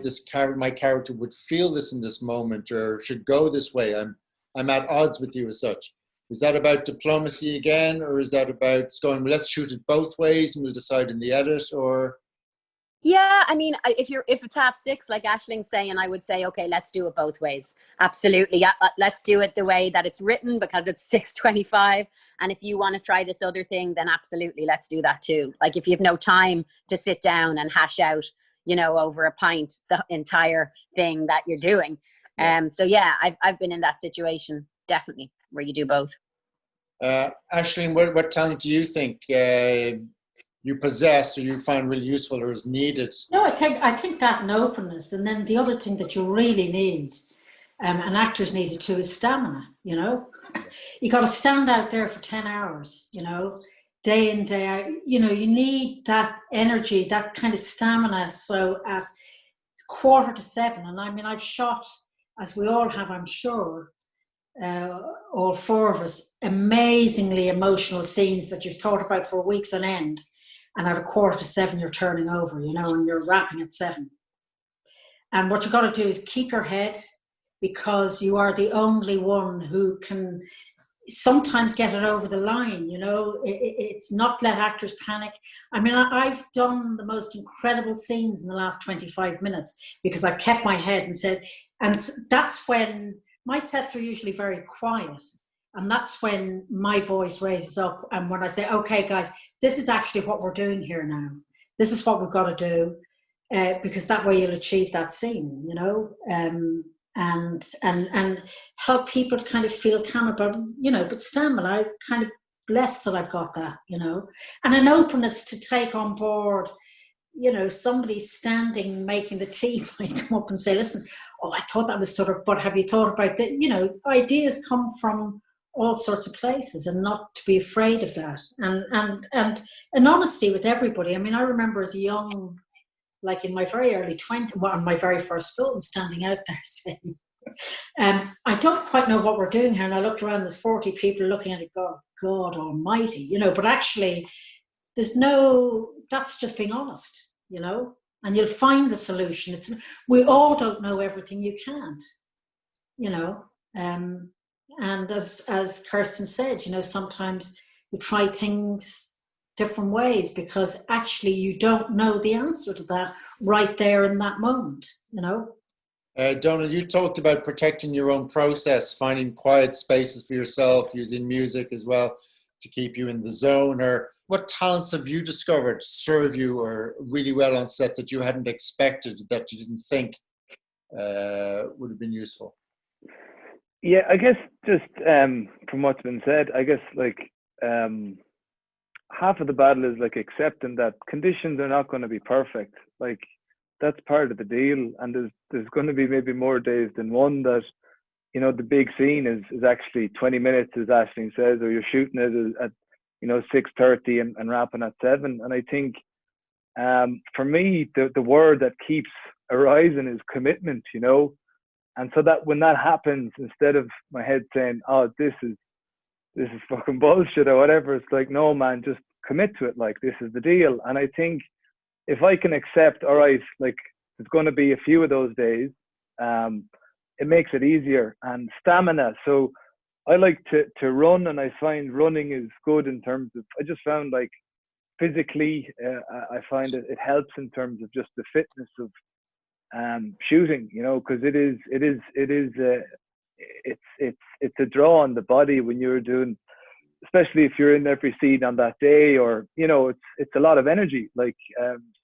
my character would feel this in this moment, or should go this way. I'm at odds with you as such. Is that about diplomacy again, or is that about going, let's shoot it both ways and we'll decide in the edit? Or Yeah, I mean, if it's 6:30, like Ashling's saying, I would say, okay, let's do it both ways. Absolutely, yeah, let's do it the way that it's written because it's 6:25. And if you want to try this other thing, then absolutely, let's do that too. Like if you have no time to sit down and hash out, over a pint the entire thing that you're doing. So yeah, I've been in that situation definitely where you do both. Aisling, what talent do you think you possess or you find really useful or is needed? No, I think that and openness, and then the other thing that you really need, and actors need it too, is stamina. You got to stand out there for 10 hours. Day in, day out. You need that energy, that kind of stamina. So at 6:45, and I mean, I've shot, as we all have, I'm sure, all four of us, amazingly emotional scenes that you've thought about for weeks on end. And at 6:45, you're turning over, and you're wrapping at 7. And what you got to do is keep your head, because you are the only one who can sometimes get it over the line. It's not let actors panic. I mean, I've done the most incredible scenes in the last 25 minutes because I've kept my head and said, and that's when my sets are usually very quiet. And that's when my voice raises up. And when I say, okay, guys, this is actually what we're doing here now. This is what we've got to do, because that way you'll achieve that scene, and help people to kind of feel calm about, but stamina, I'm kind of blessed that I've got that, and an openness to take on board, somebody standing making the tea might come up and say, listen, oh, I thought that was sort of, but have you thought about that? Ideas come from all sorts of places, and not to be afraid of that, and honesty with everybody. I mean, I remember as a young, like in my very early 20s, on my very first film, standing out there saying, I don't quite know what we're doing here. And I looked around, there's 40 people looking at it, God almighty, but actually that's just being honest, and you'll find the solution. We all don't know everything, you can't, and as Kirsten said, sometimes you try things different ways because actually you don't know the answer to that right there in that moment, Dónall, you talked about protecting your own process, finding quiet spaces for yourself, using music as well to keep you in the zone. Or what talents have you discovered serve you or really well on set that you hadn't expected, that you didn't think would have been useful? Yeah, I guess just from what's been said, I guess half of the battle is accepting that conditions are not going to be perfect. That's part of the deal, and there's going to be maybe more days than one that the big scene is actually 20 minutes, as Aisling says, or you're shooting it at 6:30 and wrapping at 7. And I think for me the word that keeps arising is commitment, and so that when that happens, instead of my head saying, oh, this is fucking bullshit or whatever, it's like, no man, just commit to it, this is the deal. And I think if I can accept, all right, there's going to be a few of those days, it makes it easier. And stamina, so I like to run, and I find running is good in terms of, I just found physically, I find it helps in terms of just the fitness of shooting, because it's a draw on the body when you're doing, especially if you're in every scene on that day, or it's a lot of energy,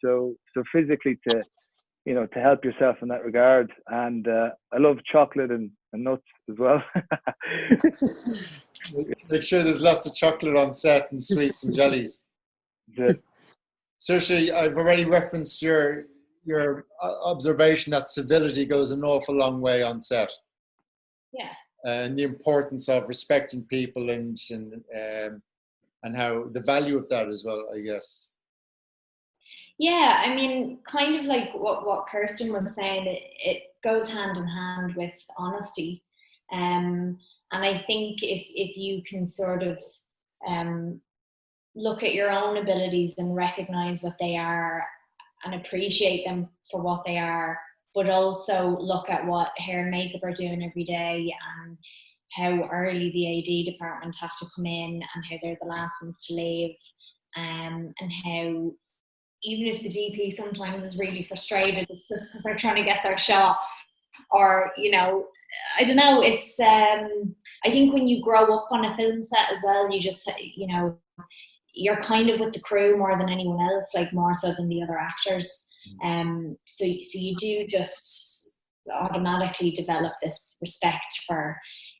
so physically to help yourself in that regard. And I love chocolate and nuts as well. Make sure there's lots of chocolate on set and sweets and jellies. Saoirse, I've already referenced your observation that civility goes an awful long way on set. Yeah. And the importance of respecting people and how the value of that as well, I guess. Yeah, I mean, kind of like what Kirsten was saying, it goes hand in hand with honesty. And I think if you can sort of look at your own abilities and recognize what they are and appreciate them for what they are, but also look at what hair and makeup are doing every day and how early the AD department have to come in and how they're the last ones to leave, and how even if the DP sometimes is really frustrated, it's just because they're trying to get their shot, or, you know, I don't know, it's, I think when you grow up on a film set as well, you just, you know, you're kind of with the crew more than anyone else, like more so than the other actors. So you do just automatically develop this respect for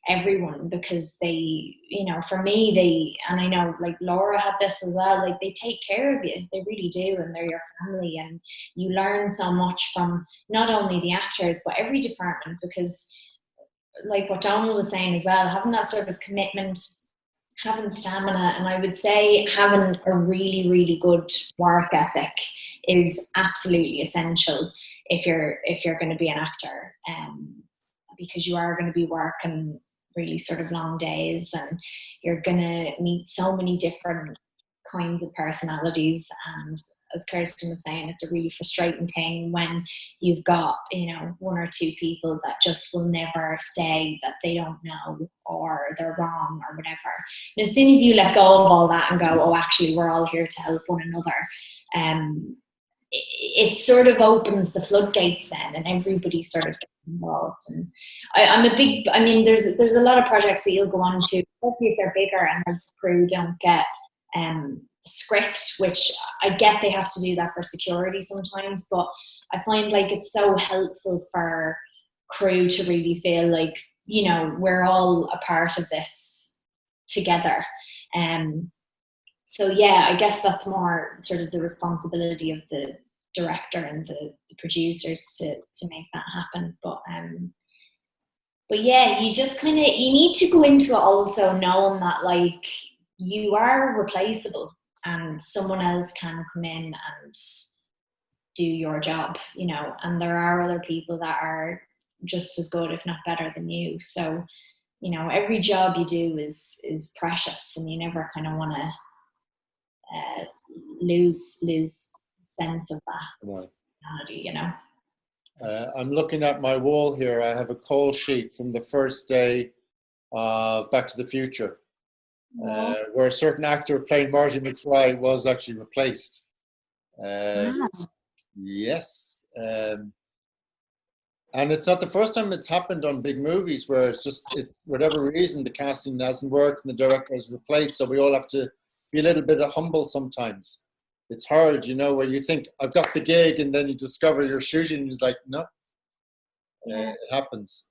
everyone, because they, you know, for me, and I know like Laura had this as well, like they take care of you, they really do, and they're your family, and you learn so much from not only the actors but every department, because like what Dónall was saying as well, having that sort of commitment, having stamina, and I would say having a really, really good work ethic is absolutely essential if you're going to be an actor, because you are going to be working really sort of long days, and you're going to meet so many different kinds of personalities, and as Kirsten was saying, it's a really frustrating thing when you've got, you know, one or two people that just will never say that they don't know or they're wrong or whatever. And as soon as you let go of all that and go, oh, actually we're all here to help one another, it sort of opens the floodgates then, and everybody sort of gets involved. And I mean, there's a lot of projects that you'll go on to, especially if they're bigger and the crew don't get script, which I get they have to do that for security sometimes, but I find like it's so helpful for crew to really feel like, you know, we're all a part of this together. So yeah, I guess that's more sort of the responsibility of the director and the producers to make that happen. But yeah, you just kind of, you need to go into it also knowing that like you are replaceable and someone else can come in and do your job, you know, and there are other people that are just as good, if not better than you. So, you know, every job you do is precious, and you never kind of want to lose sense of that reality, you know. I'm looking at my wall here. I have a call sheet from the first day of Back to the Future, where a certain actor playing Marty McFly was actually replaced. Yes. And it's not the first time it's happened on big movies where it's just, whatever reason, the casting hasn't worked and the director is replaced. So we all have to be a little bit humble sometimes. It's hard, you know, where you think, I've got the gig, and then you discover you're shooting and it's like, no, it happens.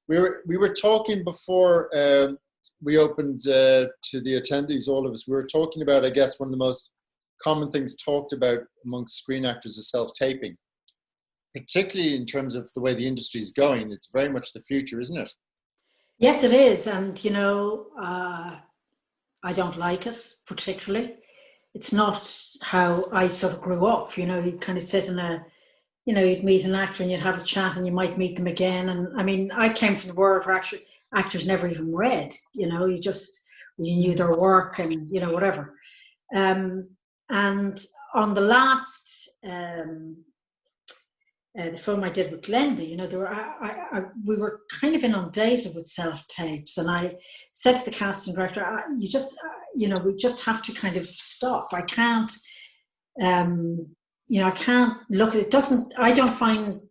We were talking before we opened to the attendees, all of us, we were talking about, I guess, one of the most common things talked about amongst screen actors is self-taping. Particularly in terms of the way the industry is going, it's very much the future, isn't it? Yes, it is. And, you know, I don't like it particularly. It's not how I sort of grew up. You know, you'd kind of sit in you know, you'd meet an actor and you'd have a chat and you might meet them again. And I mean, I came from the world where actually actors never even read, you know, you knew their work and, you know, whatever. And on the last, the film I did with Glenda, you know, we were kind of inundated with self-tapes, and I said to the casting director, you just, you know, we just have to kind of stop. I can't, you know, I can't look at it. I don't find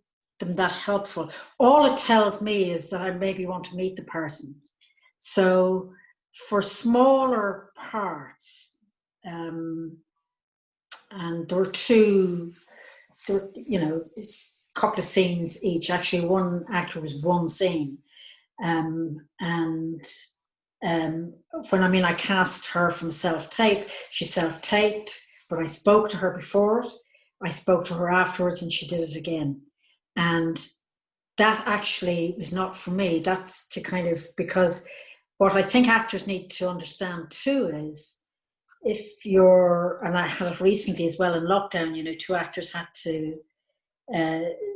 them that helpful. All it tells me is that I maybe want to meet the person. So for smaller parts, and there were you know, a couple of scenes each. Actually, one actor was one scene. And when I cast her from self-tape, she self-taped, but I spoke to her before it, I spoke to her afterwards, and she did it again. And that actually was not for me. That's to kind of, because what I think actors need to understand too is, if you're, and I had it recently as well in lockdown, you know, 2 actors had to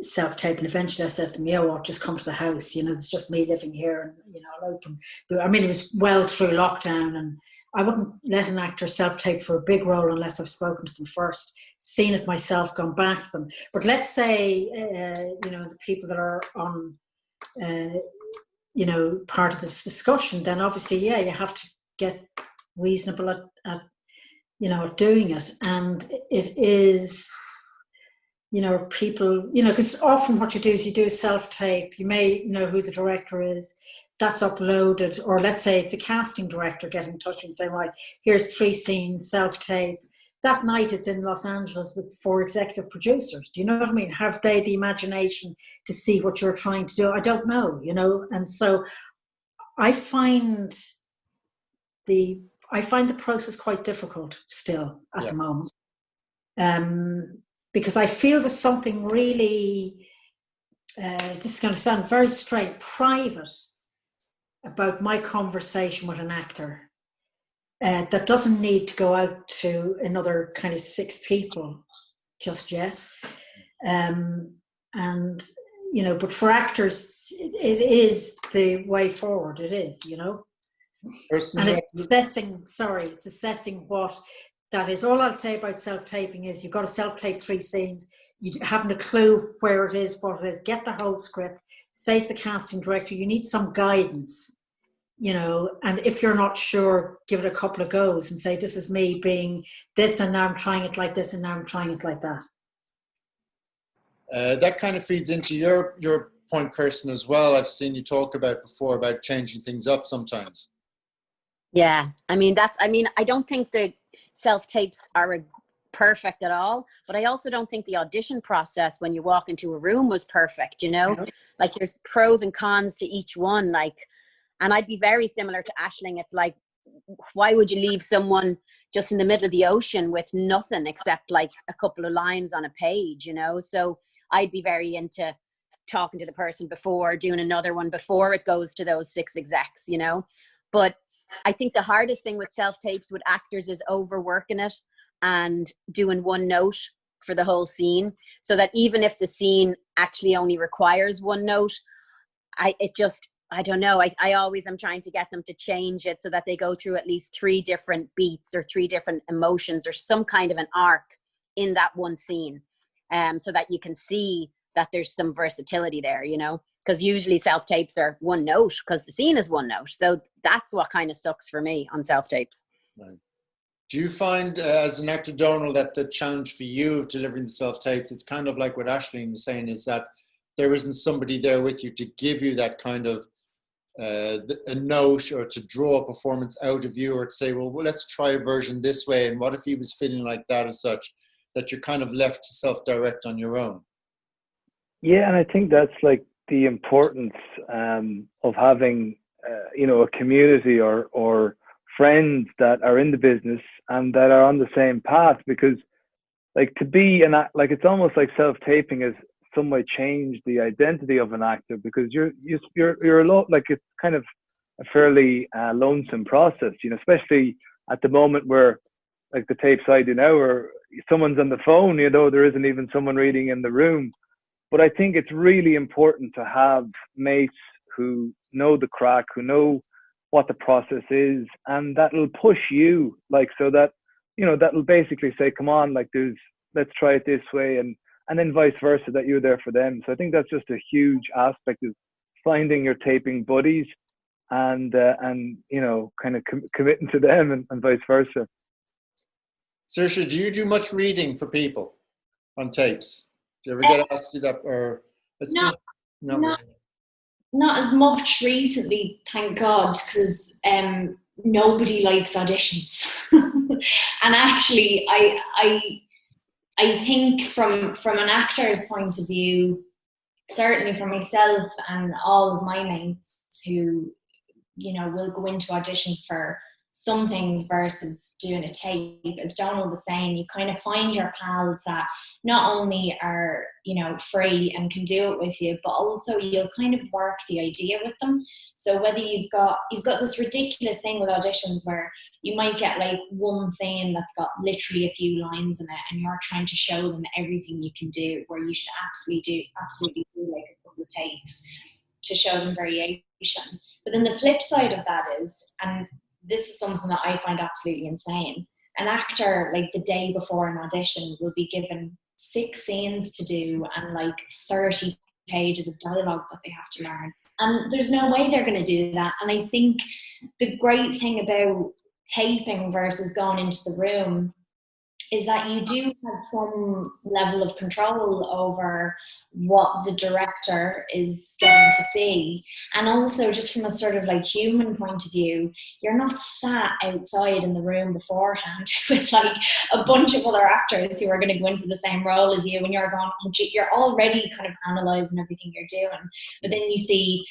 self-tape, and eventually I said to them, you know what, just come to the house, you know, it's just me living here, and, you know, I mean, it was well through lockdown, and I wouldn't let an actor self-tape for a big role unless I've spoken to them first, seen it myself, gone back to them. But let's say, you know, the people that are on, you know, part of this discussion, then obviously, yeah, you have to get reasonable at doing it. And it is, people, because often what you do is you do a self-tape. You may know who the director is. That's uploaded, or let's say it's a casting director getting in touch and saying, right, here's 3 scenes, self-tape. That night it's in Los Angeles with 4 executive producers. Do you know what I mean? Have they the imagination to see what you're trying to do? I don't know, and so I find the process quite difficult still at the moment. Because I feel there's something really, this is going to sound very straight, private about my conversation with an actor that doesn't need to go out to another kind of 6 people just yet. But for actors, it is the way forward. It is, And it's assessing what that is. All I'll say about self-taping is you've got to self-tape 3 scenes. You haven't a clue where it is, what it is. Get the whole script. Say to the casting director, you need some guidance, and if you're not sure, give it a couple of goes and say, this is me being this, and now I'm trying it like this, and now I'm trying it like that. That kind of feeds into your point, Kirsten, as well. I've seen you talk about before about changing things up sometimes. Yeah, I don't think the self-tapes are perfect at all, but I also don't think the audition process when you walk into a room was perfect, Like there's pros and cons to each one, and I'd be very similar to Aisling. It's like, why would you leave someone just in the middle of the ocean with nothing except like a couple of lines on a page, So I'd be very into talking to the person before, doing another one before it goes to those 6 execs, But I think the hardest thing with self-tapes with actors is overworking it and doing one note for the whole scene, so that even if the scene actually only requires one note, I don't know. I always am trying to get them to change it so that they go through at least 3 different beats or 3 different emotions or some kind of an arc in that one scene, so that you can see that there's some versatility there, because usually self-tapes are one note because the scene is one note. So that's what kind of sucks for me on self-tapes. Right. Do you find, as an actor, Dónall, that the challenge for you delivering the self-tapes, it's kind of like what Aisling was saying, is that there isn't somebody there with you to give you that kind of a note, or to draw a performance out of you, or to say, well, let's try a version this way, and what if he was feeling like that, as such, that you're kind of left to self-direct on your own? Yeah, and I think that's like the importance of having, a community or friends that are in the business and that are on the same path, because like to be it's almost like self-taping has some way changed the identity of an actor, because you're alone. Like it's kind of a fairly lonesome process, especially at the moment where like the tapes I do now, where someone's on the phone, there isn't even someone reading in the room. But I think it's really important to have mates who know the crack, who know what the process is, and that'll push you, so that, that'll basically say, come on, let's try it this way, and then vice versa, that you're there for them. So I think that's just a huge aspect of finding your taping buddies and kind of committing to them and vice versa. Saoirse, do you do much reading for people on tapes? Do you ever get asked to do that? Or not as much recently, thank God, because nobody likes auditions. And actually, I think from an actor's point of view, certainly for myself and all of my mates who, will go into audition for some things versus doing a tape, as Dónall was saying, you kind of find your pals that not only are, free and can do it with you, but also you'll kind of work the idea with them. So whether you've got this ridiculous thing with auditions where you might get like one scene that's got literally a few lines in it, and you're trying to show them everything you can do, where you should absolutely do like a couple of takes to show them variation. But then the flip side of that is, and this is something that I find absolutely insane, an actor, like the day before an audition, will be given 6 scenes to do and like 30 pages of dialogue that they have to learn. And there's no way they're going to do that. And I think the great thing about taping versus going into the room is that you do have some level of control over what the director is getting to see. And also just from a sort of like human point of view, you're not sat outside in the room beforehand with like a bunch of other actors who are going to go in for the same role as you, and you're going, you're already kind of analysing everything you're doing. But then you see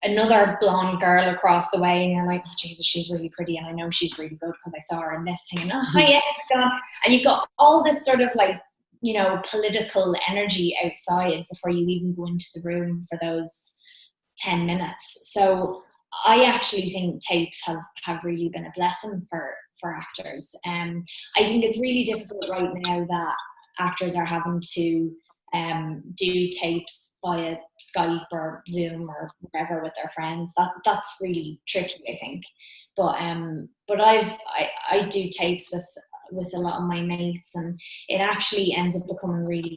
another blonde girl across the way and you're like, oh Jesus, she's really pretty and I know she's really good because I saw her in this thing, and oh yeah, and you've got all this sort of like, you know, political energy outside before you even go into the room for those 10 minutes. So I actually think tapes have really been a blessing for actors. I think it's really difficult right now that actors are having to do tapes via Skype or Zoom or whatever with their friends. That's really tricky, I think. But I do tapes with a lot of my mates, and it actually ends up becoming really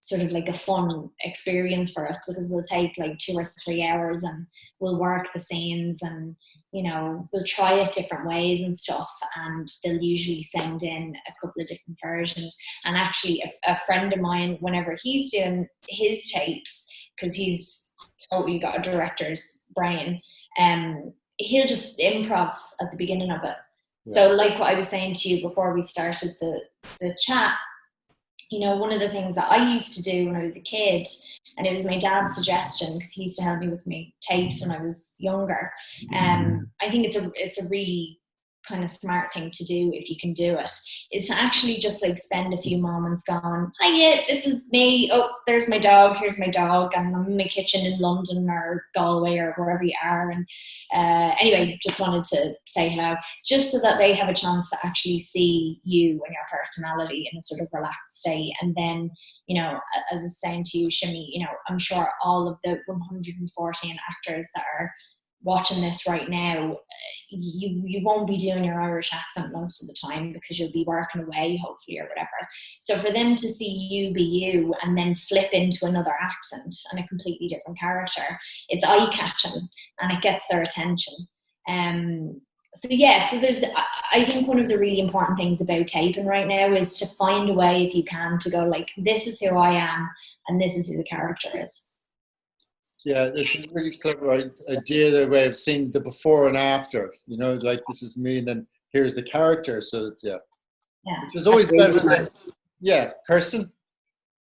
sort of like a fun experience for us, because we'll take like 2 or 3 hours and we'll work the scenes, and you know, we'll try it different ways and stuff, and they'll usually send in a couple of different versions. And actually a friend of mine, whenever he's doing his tapes, because he's totally got a director's brain, he'll just improv at the beginning of it. Yeah. So like what I was saying to you before we started the chat, you know, one of the things that I used to do when I was a kid, and it was my dad's suggestion because he used to help me with my tapes when I was younger. I think it's a really kind of smart thing to do if you can do it, is to actually just like spend a few moments going, hiya, this is me. Oh, there's my dog. Here's my dog. And I'm in my kitchen in London or Galway or wherever you are. And anyway, just wanted to say hello, just so that they have a chance to actually see you and your personality in a sort of relaxed state. And then, you know, as I was saying to you, Shimmy, you know, I'm sure all of the 114 actors that are watching this right now, you won't be doing your Irish accent most of the time because you'll be working away, hopefully, or whatever. So for them to see you be you and then flip into another accent and a completely different character, it's eye-catching and it gets their attention. So there's, I think one of the really important things about taping right now is to find a way, if you can, to go like, this is who I am and this is who the character is. Yeah, it's a really clever idea, the way of seeing the before and after, you know, like this is me and then here's the character. So it's, yeah. Which is always better than, yeah, Kirsten?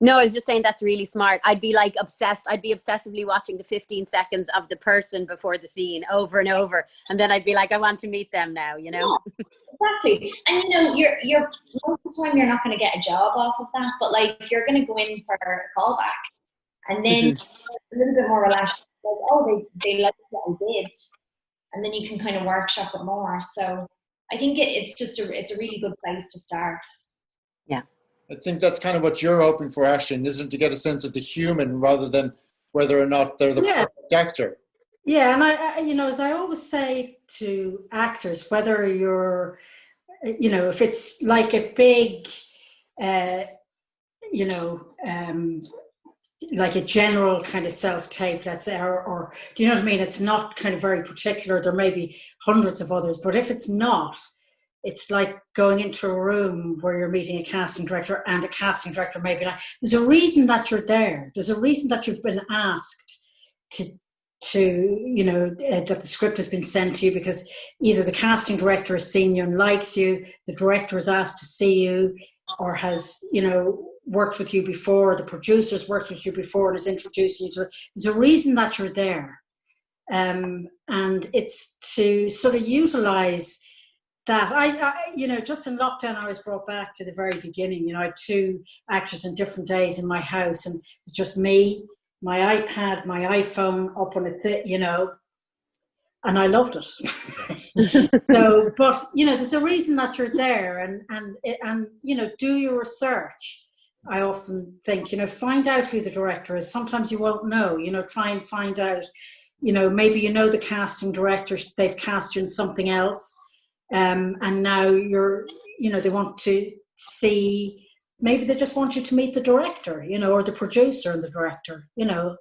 No, I was just saying that's really smart. I'd be like obsessed. I'd be obsessively watching the 15 seconds of the person before the scene over and over. And then I'd be like, I want to meet them now, you know? Yeah, exactly. And, you know, you're most of the time you're not going to get a job off of that, but like you're going to go in for a callback. And then a little bit more relaxed, like, oh, they like what I did. And then you can kind of workshop it more. So I think it's a really good place to start. Yeah. I think that's kind of what you're hoping for, Aisling, isn't to get a sense of the human rather than whether or not they're the perfect actor. Yeah, and I, you know, as I always say to actors, whether you're, you know, if it's like a big, you know, like a general kind of self-tape, let's say, or do you know what I mean? It's not kind of very particular. There may be hundreds of others, but if it's not, it's like going into a room where you're meeting a casting director, and a casting director may be like, there's a reason that you're there. There's a reason that you've been asked to you know, that the script has been sent to you, because either the casting director has seen you and likes you, the director is asked to see you, or has, you know, worked with you before, the producer's worked with you before and has introduced you to. There's a reason that you're there. And it's to sort of utilize that. I you know, just in lockdown, I was brought back to the very beginning. You know, I had 2 actors on different days in my house, and it's just me, my iPad, my iPhone up on it, you know, and I loved it. So, but you know, there's a reason that you're there, and you know, do your research. I often think, you know, find out who the director is. Sometimes you won't know, you know, try and find out, you know, maybe you know the casting director, they've cast you in something else, and now you're, you know, they want to see, maybe they just want you to meet the director, you know, or the producer and the director, you know,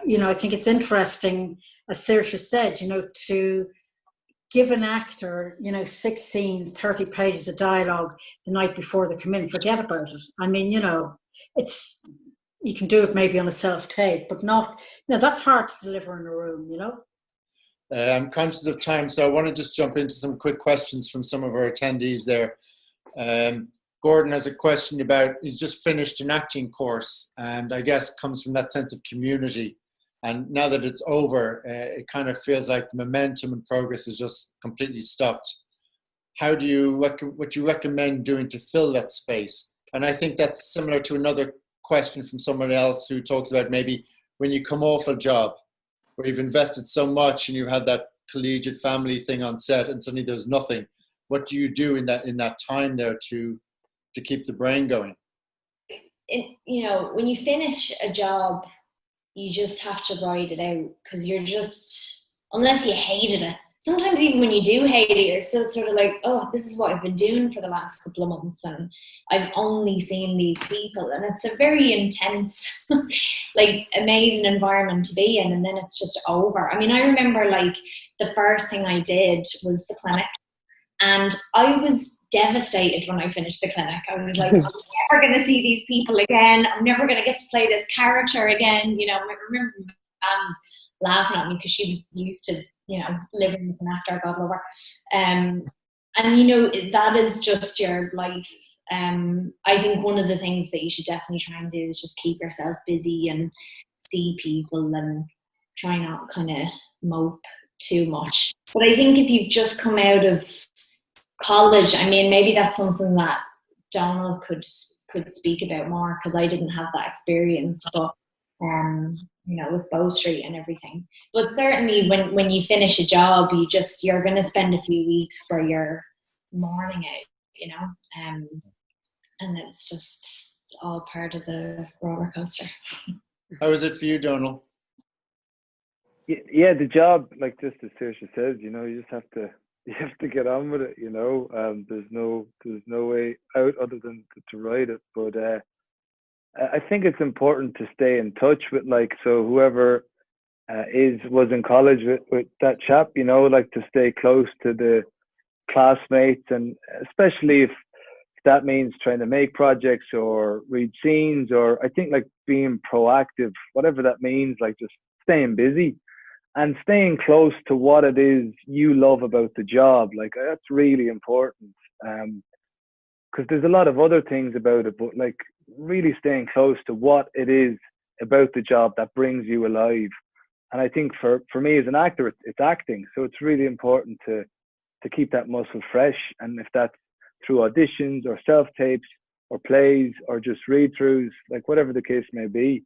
you know, I think it's interesting, as Saoirse said, you know, to give an actor, 6 scenes, 30 pages of dialogue the night before they come in, forget about it. I mean, it's, you can do it maybe on a self-tape, but not, that's hard to deliver in a room, I'm conscious of time, so I want to just jump into some quick questions from some of our attendees there. Gordon has a question about, he's just finished an acting course, and I guess comes from that sense of community. And now that it's over, it kind of feels like the momentum and progress has just completely stopped. What do you recommend doing to fill that space? And I think that's similar to another question from someone else who talks about maybe when you come off a job where you've invested so much and you had that collegiate family thing on set and suddenly there's nothing. What do you do in that time there to keep the brain going? When you finish a job, you just have to ride it out, because you're just, unless you hated it. Sometimes even when you do hate it, you're still sort of like, oh, this is what I've been doing for the last couple of months and I've only seen these people. And it's a very intense, amazing environment to be in, and then it's just over. I mean, I remember the first thing I did was the clinic, and I was devastated when I finished the clinic. I was like, I'm never going to see these people again. I'm never going to get to play this character again. I remember my mum was laughing at me because she was used to, living with an actor, God love her. And that is just your life. I think one of the things that you should definitely try and do is just keep yourself busy and see people and try not kind of mope too much. But I think if you've just come out of college, I mean, maybe that's something that Dónall could speak about more, because I didn't have that experience, but with Bow Street and everything. But certainly when you finish a job, you're going to spend a few weeks where you're mourning out, and it's just all part of the roller coaster. How is it for you, Dónall? Yeah, the job, just as Saoirse says, you just have to get on with it, there's no way out other than to ride it. But I think it's important to stay in touch with, so whoever was in college with that chap, to stay close to the classmates, and especially if that means trying to make projects or read scenes, or I think being proactive, whatever that means, just staying busy and staying close to what it is you love about the job. That's really important, because there's a lot of other things about it, but really staying close to what it is about the job that brings you alive. And I think for me as an actor, it's acting, so it's really important to keep that muscle fresh. And if that's through auditions or self-tapes or plays or just read-throughs, whatever the case may be,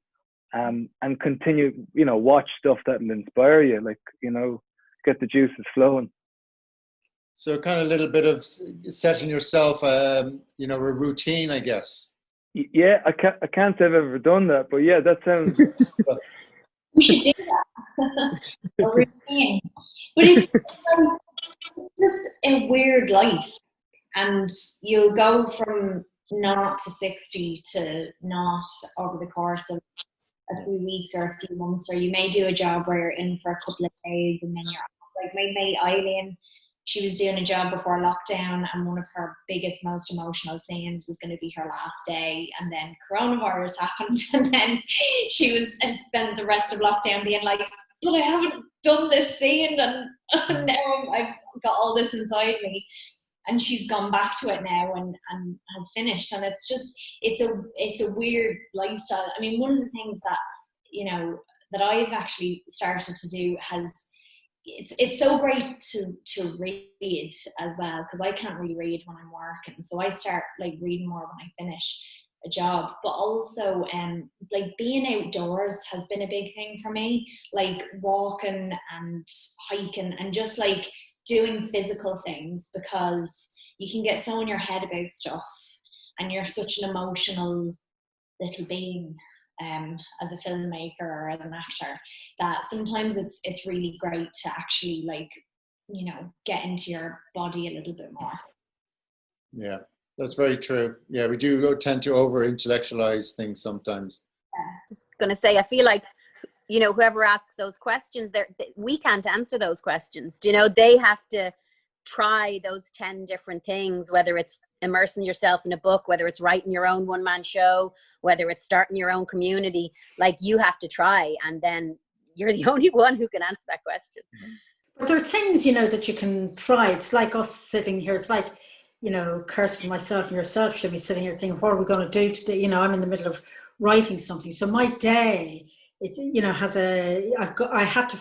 and continue, watch stuff that will inspire you, get the juices flowing. So kind of a little bit of setting yourself, a routine, I guess. Yeah, I can't say I've ever done that, but yeah, that sounds... We should do that. A routine. But it's just a weird life. And you'll go from 0 to 60 to not over the course of a few weeks or a few months, or you may do a job where you're in for a couple of days and then you're off. My mate Héalaí, she was doing a job before lockdown, and one of her biggest, most emotional scenes was going to be her last day, and then coronavirus happened, and then she was spent the rest of lockdown being like, but I haven't done this scene, and now I've got all this inside me. And she's gone back to it now and has finished. And it's just, it's a weird lifestyle. I mean, one of the things that, that I've actually started to do it's so great to read as well, because I can't really read when I'm working. So I start reading more when I finish a job. But also being outdoors has been a big thing for me, walking and hiking and just doing physical things, because you can get so in your head about stuff, and you're such an emotional little being as a filmmaker or as an actor, that sometimes it's really great to actually get into your body a little bit more. Yeah, that's very true. Yeah, we do tend to over intellectualize things sometimes. Yeah. Just gonna say, I feel like whoever asks those questions, we can't answer those questions. They have to try those 10 different things, whether it's immersing yourself in a book, whether it's writing your own one-man show, whether it's starting your own community, like you have to try, and then you're the only one who can answer that question. But there are things, that you can try. It's like us sitting here. It's like, Kirsten, myself, and yourself should be sitting here thinking, what are we going to do today? I'm in the middle of writing something. So my day, I had to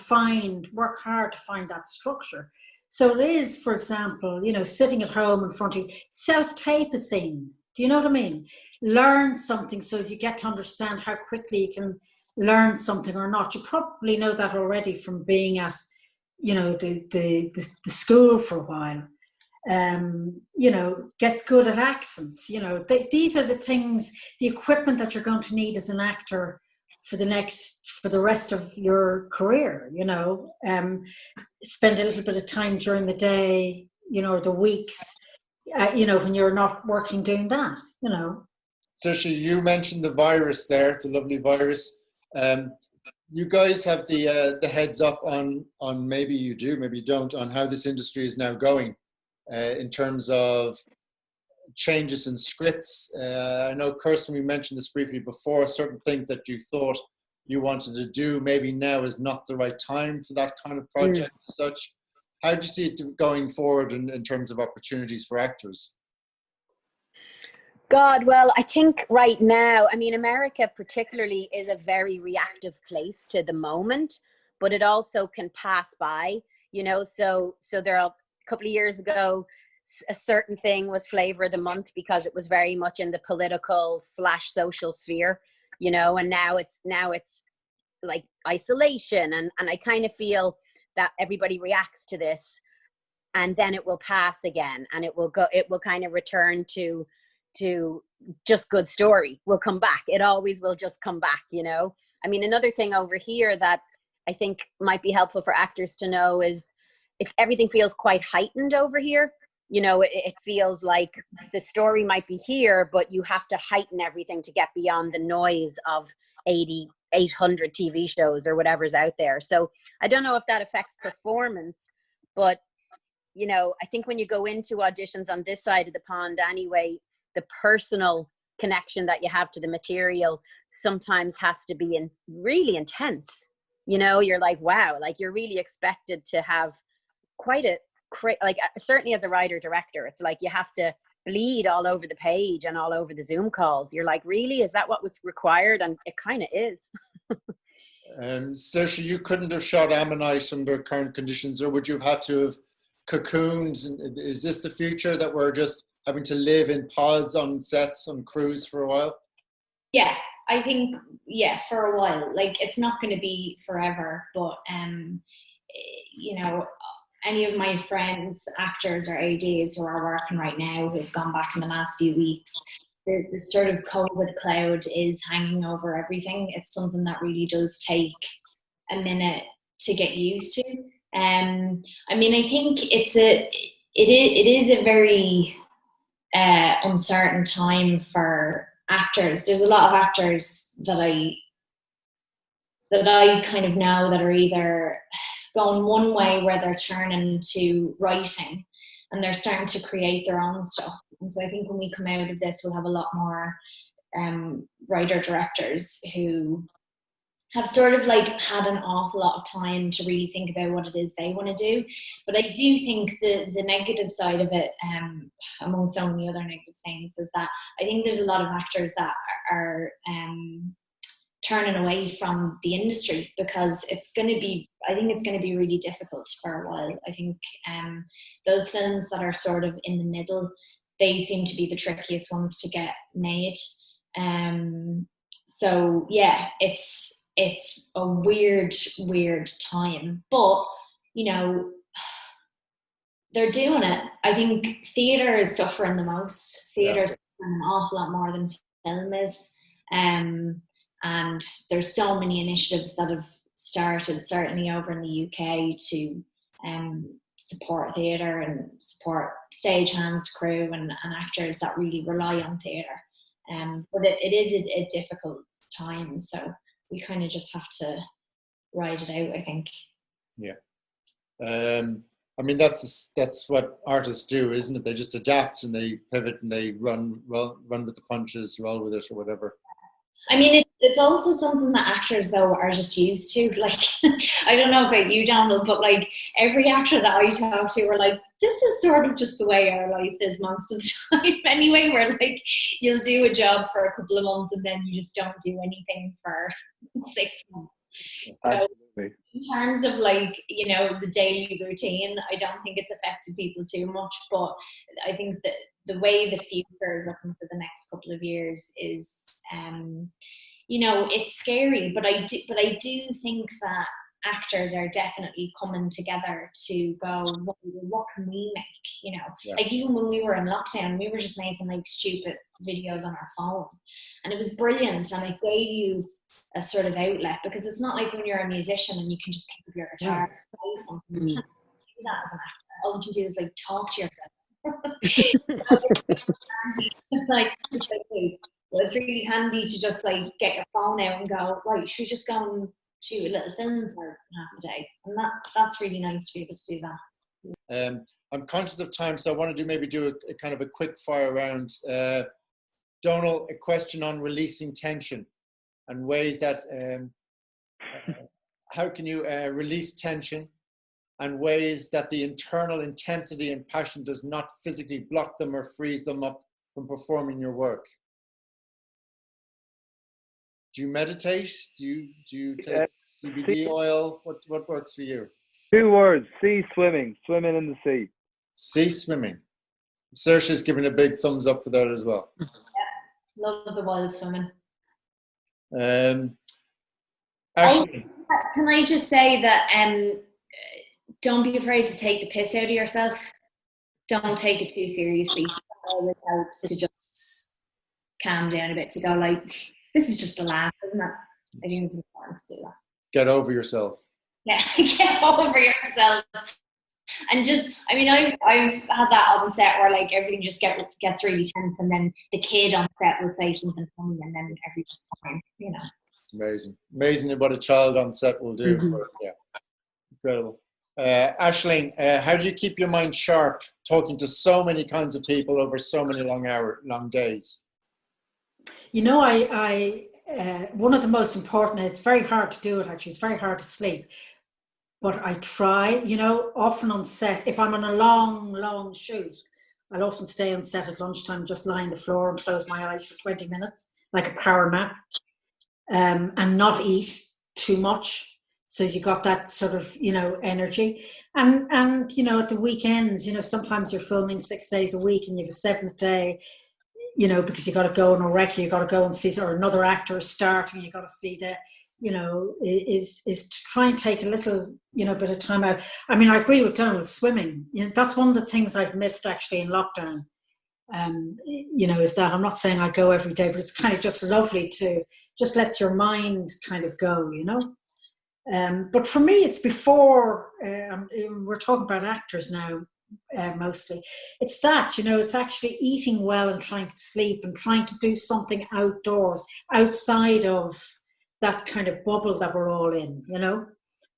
work hard to find that structure. So it is, for example, sitting at home in front of you, self-tape a scene. Do you know what I mean? Learn something so as you get to understand how quickly you can learn something or not. You probably know that already from being at, the school for a while. Get good at accents. These are the things, the equipment that you're going to need as an actor for the rest of your career. Spend a little bit of time during the day, or the weeks, when you're not working doing that. Saoirse, you mentioned the virus there, the lovely virus. You guys have the heads up on maybe you do, maybe you don't, on how this industry is now going in terms of changes in scripts. I know, Kirsten, we mentioned this briefly before, certain things that you thought you wanted to do, maybe now is not the right time for that kind of project as such. How do you see it going forward in terms of opportunities for actors? God, well, I think right now, America particularly is a very reactive place to the moment, but it also can pass by, so there are a couple of years ago, a certain thing was flavor of the month because it was very much in the political / social sphere, and now it's like isolation. And I kind of feel that everybody reacts to this and then it will pass again, and it will kind of return to just good story will come back. It always will just come back, Another thing over here that I think might be helpful for actors to know is if everything feels quite heightened over here, it feels like the story might be here, but you have to heighten everything to get beyond the noise of 800 TV shows or whatever's out there. So I don't know if that affects performance, but I think when you go into auditions on this side of the pond anyway, the personal connection that you have to the material sometimes has to be really intense. You're like, wow, like you're really expected to have quite certainly as a writer director, it's like you have to bleed all over the page and all over the Zoom calls. You're like, really, is that what was required? And it kind of is. Saoirse, you couldn't have shot Ammonite under current conditions, or would you have had to have cocooned? Is this the future, that we're just having to live in pods on sets, on crews for a while? Yeah, I think, for a while. Like, it's not going to be forever, but, any of my friends, actors or ADs who are working right now, who have gone back in the last few weeks, the sort of COVID cloud is hanging over everything. It's something that really does take a minute to get used to. I think it is a very uncertain time for actors. There's a lot of actors that I kind of know that are either going one way where they're turning to writing and they're starting to create their own stuff. And so I think when we come out of this, we'll have a lot more writer-directors who have sort of like had an awful lot of time to really think about what it is they want to do. But I do think the negative side of it, among so many other negative things, is that I think there's a lot of actors that are turning away from the industry because I think it's going to be really difficult for a while. I think those films that are sort of in the middle, they seem to be the trickiest ones to get made. So yeah, it's a weird time, but they're doing it. I think theatre is suffering the most. Theatre is suffering an awful lot more than film is. And there's so many initiatives that have started, certainly over in the UK, to support theatre and support stagehands, crew and actors that really rely on theatre. But it is a difficult time, so we kind of just have to ride it out, I think. Yeah. I mean, that's what artists do, isn't it? They just adapt and they pivot and they run with the punches, roll with it, or whatever. I mean, it's also something that actors, though, are just used to. Like, I don't know about you, Dónall, but like every actor that I talk to are like, this is sort of just the way our life is most of the time anyway, where like you'll do a job for a couple of months and then you just don't do anything for 6 months. So in terms of like, you know, the daily routine, I don't think it's affected people too much, but I think that the way the future is looking for the next couple of years is, you know, it's scary, but I do think that actors are definitely coming together to go, what can we make, you know? Yeah. Like even when we were in lockdown, we were just making like stupid videos on our phone, and it was brilliant, and it gave you a sort of outlet, because it's not like when you're a musician and you can just pick up your guitar and play something. You can't do that as an actor. All you can do is like talk to yourself. Like, it's really handy to just like get your phone out and go, right, should we just go and shoot a little film for half a day? And that's really nice to be able to do that. I'm conscious of time, so I want to do a kind of a quick fire round. Dónall, a question on releasing tension and ways that how can you release tension, and ways that the internal intensity and passion does not physically block them or freeze them up from performing your work. Do you meditate? Do you take CBD oil? What works for you? 2 words: sea swimming. Swimming in the sea. Sea swimming. Saoirse's giving a big thumbs up for that as well. Yeah, love the wild swimming. Ashley. Can I just say that don't be afraid to take the piss out of yourself. Don't take it too seriously. It helps to just calm down a bit, to go like, this is just a laugh, isn't it? I think it's important to do that. Get over yourself. Yeah, get over yourself. And just, I mean, I've had that on set where like everything just gets really tense, and then the kid on set will say something funny, and then everything's fine, you know. It's amazing what a child on set will do. Mm-hmm. Yeah, incredible. Aisling, how do you keep your mind sharp talking to so many kinds of people over so many long days? You know, I one of the most important, it's very hard to do it actually, it's very hard to sleep, but I try, you know, often on set, if I'm on a long shoot, I'll often stay on set at lunchtime, just lie on the floor and close my eyes for 20 minutes, like a power nap, and not eat too much. So you got that sort of, you know, energy. And you know, at the weekends, you know, sometimes you're filming 6 days a week and you have a 7th day, you know, because you got to go on a rec, you got to go and see, or another actor is starting, you got to see that, you know, is to try and take a little, you know, bit of time out. I mean, I agree with Dónall, swimming. You know, that's one of the things I've missed actually in lockdown. You know, is that I'm not saying I go every day, but it's kind of just lovely to just let your mind kind of go, you know. But for me, it's before, we're talking about actors now, mostly. It's that, you know, it's actually eating well and trying to sleep and trying to do something outdoors, outside of that kind of bubble that we're all in, you know,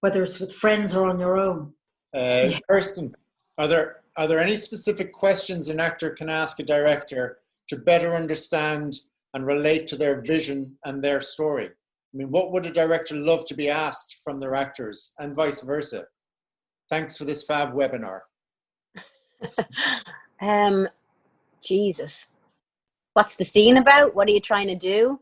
whether it's with friends or on your own. Kirsten, are there any specific questions an actor can ask a director to better understand and relate to their vision and their story? I mean, what would a director love to be asked from their actors, and vice versa? Thanks for this fab webinar. Jesus. What's the scene about? What are you trying to do?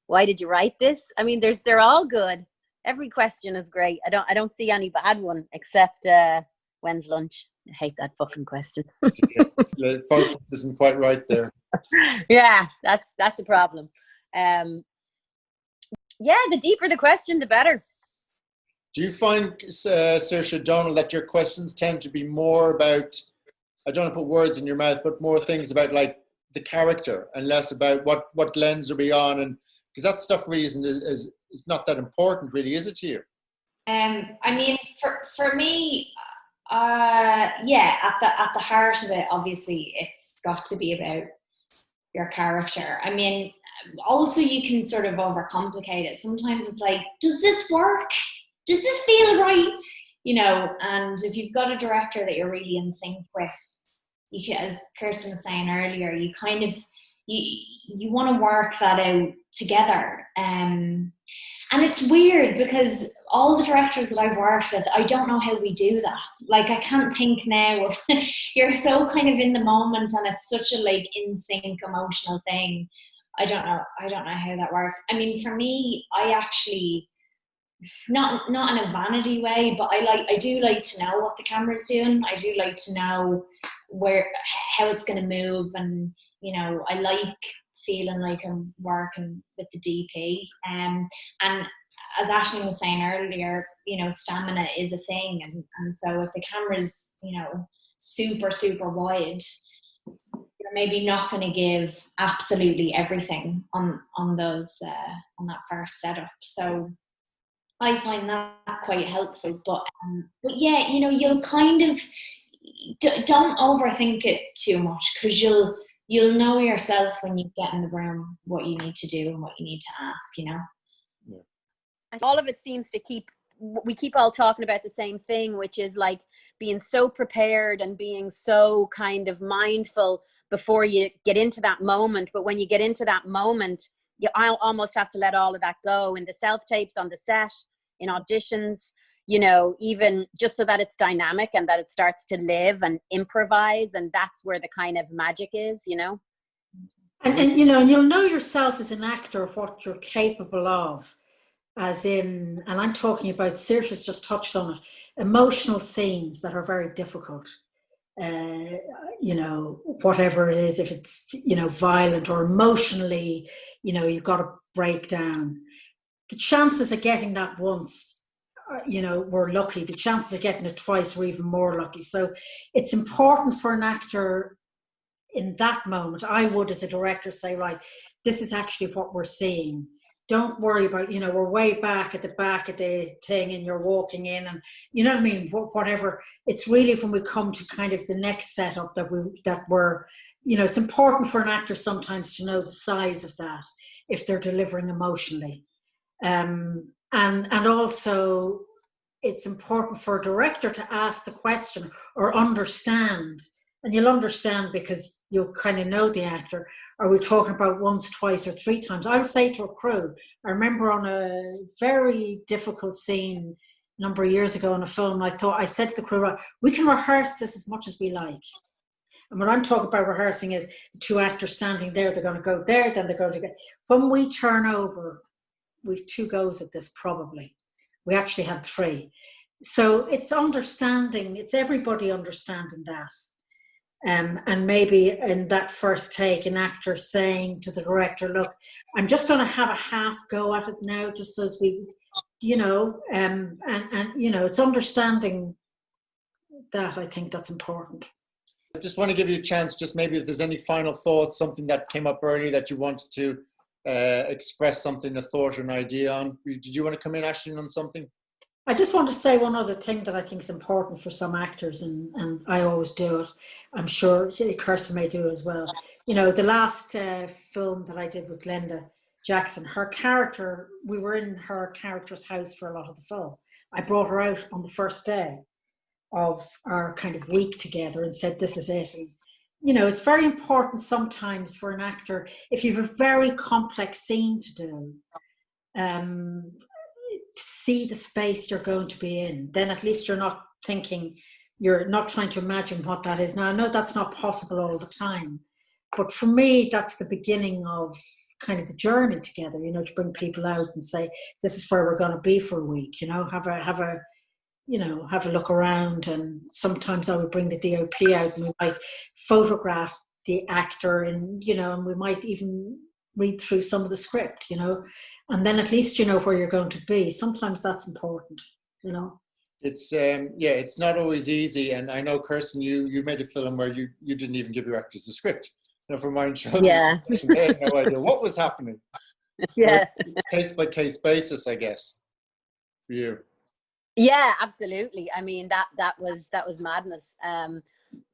Why did you write this? I mean, they're all good. Every question is great. I don't see any bad one, except when's lunch? I hate that fucking question. The focus isn't quite right there. Yeah, that's a problem. Yeah, the deeper the question, the better. Do you find, Saoirse, Dónall, that your questions tend to be more about, I don't want to put words in your mouth, but more things about like the character and less about what lens are we on? And because that stuff really is not that important, really, is it to you? I mean, for me, yeah, at the heart of it, obviously, it's got to be about your character. I mean, also you can sort of overcomplicate it. Sometimes it's like, does this work? Does this feel right? you know, and if you've got a director that you're really in sync with, you can, as Kirsten was saying earlier, you kind of, you want to work that out together. And it's weird because all the directors that I've worked with, I don't know how we do that. Like, I can't think now of, you're so kind of in the moment and it's such a like in sync emotional thing. I don't know how that works. I mean, for me, I actually, not in a vanity way, but I do like to know what the camera's doing. I do like to know how it's going to move, and you know, I like feeling like I'm working with the DP. And as Aisling was saying earlier, you know, stamina is a thing, and so if the camera's, you know, super wide, you're maybe not going to give absolutely everything on those on that first setup. So I find that quite helpful, but yeah, you know, you'll kind of don't overthink it too much, because you'll know yourself when you get in the room what you need to do and what you need to ask, you know. Yeah. All of it seems to we keep all talking about the same thing, which is like being so prepared and being so kind of mindful before you get into that moment. But when you get into that moment, you almost have to let all of that go in the self-tapes, on the set, in auditions, you know, even just so that it's dynamic and that it starts to live and improvise. And that's where the kind of magic is, you know. And you know, and you'll know yourself as an actor what you're capable of, as in, and I'm talking about, Saoirse's just touched on it, emotional scenes that are very difficult. You know, whatever it is, if it's, you know, violent or emotionally, you know, you've got to break down. The chances of getting that once, you know, we're lucky. The chances of getting it twice were even more lucky. So it's important for an actor in that moment. I would, as a director, say, right, this is actually what we're seeing. Don't worry about, you know, we're way back at the thing and you're walking in, and you know what I mean, whatever. It's really when we come to kind of the next setup that we're, you know, it's important for an actor sometimes to know the size of that if they're delivering emotionally. And also it's important for a director to ask the question or understand, and you'll understand because you'll kind of know the actor. Are we talking about once, twice, or three times? I'll say to a crew, I remember on a very difficult scene a number of years ago in a film, I said to the crew, right, we can rehearse this as much as we like. And what I'm talking about rehearsing is the two actors standing there, they're going to go there, then they're going to go. When we turn over, we've 2 goes at this probably. We actually had 3. So it's understanding, it's everybody understanding that. And maybe in that first take, an actor saying to the director, look, I'm just going to have a half go at it now, just as we, you know, and you know, it's understanding that. I think that's important. I just want to give you a chance, just maybe if there's any final thoughts, something that came up earlier that you wanted to express something, a thought, an idea on. Did you want to come in, Aisling, on something? I just want to say one other thing that I think is important for some actors, and I always do it. I'm sure Kirsten may do it as well. You know, the last film that I did with Glenda Jackson, her character, we were in her character's house for a lot of the film. I brought her out on the first day of our kind of week together and said, this is it. And, you know, it's very important sometimes for an actor, if you have a very complex scene to do, see the space you're going to be in, then at least you're not thinking, you're not trying to imagine what that is. Now, I know that's not possible all the time, but for me, that's the beginning of kind of the journey together, you know, to bring people out and say, this is where we're going to be for a week, you know, have a look around. And sometimes I would bring the DOP out and we might photograph the actor, and, you know, and we might even read through some of the script, you know, and then at least you know where you're going to be. Sometimes that's important, you know. It's it's not always easy. And I know, Kirsten, you made a film where you didn't even give your actors the script. You know, for mine, yeah, they had no idea what was happening. So yeah, case by case basis, I guess, for you. Yeah, absolutely. I mean, that was madness.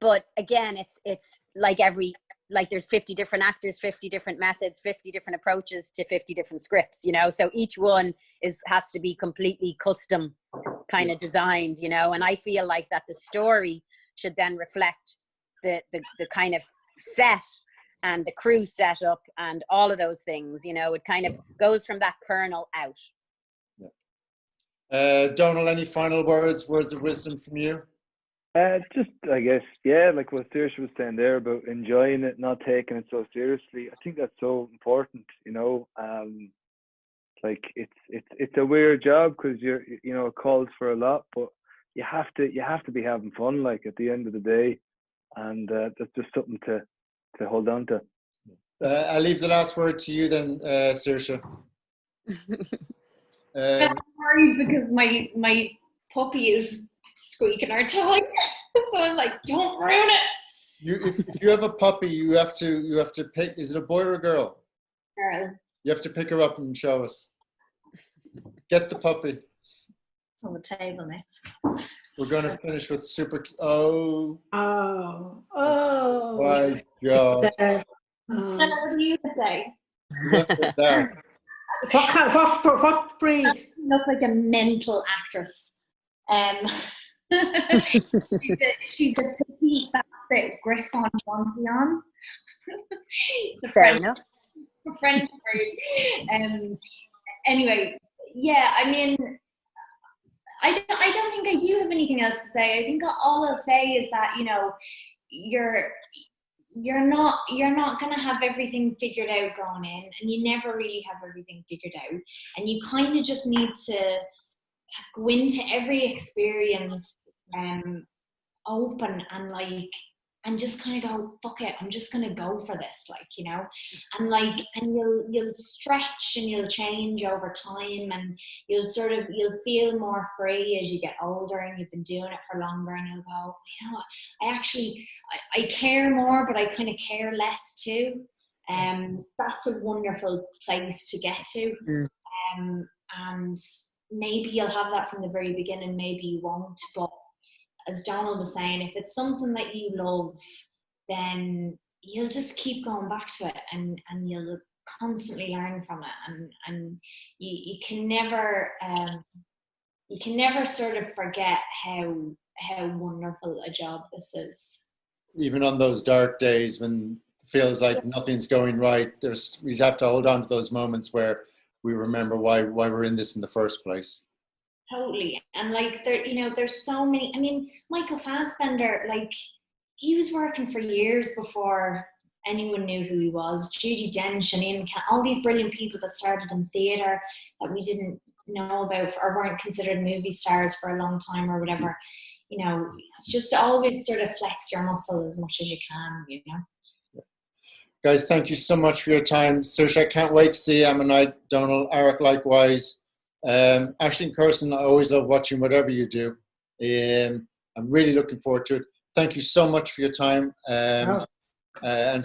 But again, it's like there's 50 different actors, 50 different methods, 50 different approaches to 50 different scripts, you know, so each one has to be completely custom kind of designed, you know, and I feel like that the story should then reflect the kind of set and the crew setup and all of those things, you know. It kind of goes from that kernel out. Dónall, any final words of wisdom from you? Just, I guess, yeah, like what Saoirse was saying there about enjoying it, not taking it so seriously. I think that's so important, you know. Like it's a weird job because you know, it calls for a lot, but you have to be having fun, like, at the end of the day, and that's just something to hold on to. I'll leave the last word to you then, Saoirse. I'm worried because my puppy is squeaking her toy, so I'm like, don't ruin it. If you have a puppy, you have to pick. Is it a boy or a girl? Girl. You have to pick her up and show us. Get the puppy. On the table now. We're going to finish with super. Oh. My God. What do you say? Look at that. What breed? You look like a mental actress. She's a petite basset Griffon Champion. It's a French word. Anyway, yeah, I mean, I don't think I do have anything else to say. I think all I'll say is that, you know, you're not going to have everything figured out going in, and you never really have everything figured out, and you kind of just need to go into every experience open and like, and just kind of go, fuck it, I'm just gonna go for this, like, you know, and like, and you'll stretch and you'll change over time, and you'll feel more free as you get older and you've been doing it for longer, and you'll go, you know what, I care more, but I kind of care less too. That's a wonderful place to get to. And maybe you'll have that from the very beginning, maybe you won't, but as Dónall was saying, if it's something that you love, then you'll just keep going back to it, and you'll constantly learn from it, and you can never sort of forget how wonderful a job this is. Even on those dark days when it feels like nothing's going right, we have to hold on to those moments where we remember why we're in this in the first place. Totally. And like, there's so many. I mean, Michael Fassbender, like, he was working for years before anyone knew who he was. Judi Dench and Ian McKellen, all these brilliant people that started in theatre that we didn't know about or weren't considered movie stars for a long time or whatever. You know, just always sort of flex your muscle as much as you can, you know. Guys, thank you so much for your time. Saoirse, I can't wait to see Ammonite, Dónall, Eric likewise. Aisling and Kirsten, I always love watching whatever you do. I'm really looking forward to it. Thank you so much for your time and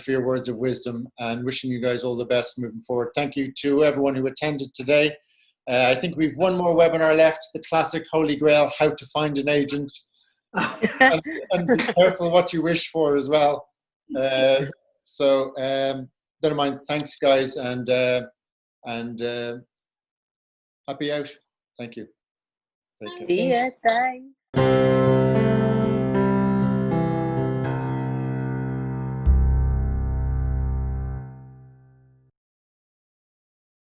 for your words of wisdom, and wishing you guys all the best moving forward. Thank you to everyone who attended today. I think we've one more webinar left, the classic Holy Grail, how to find an agent. and be careful what you wish for as well. So never mind. Thanks, guys, and happy out. Thank you. Take care. See ya. Bye.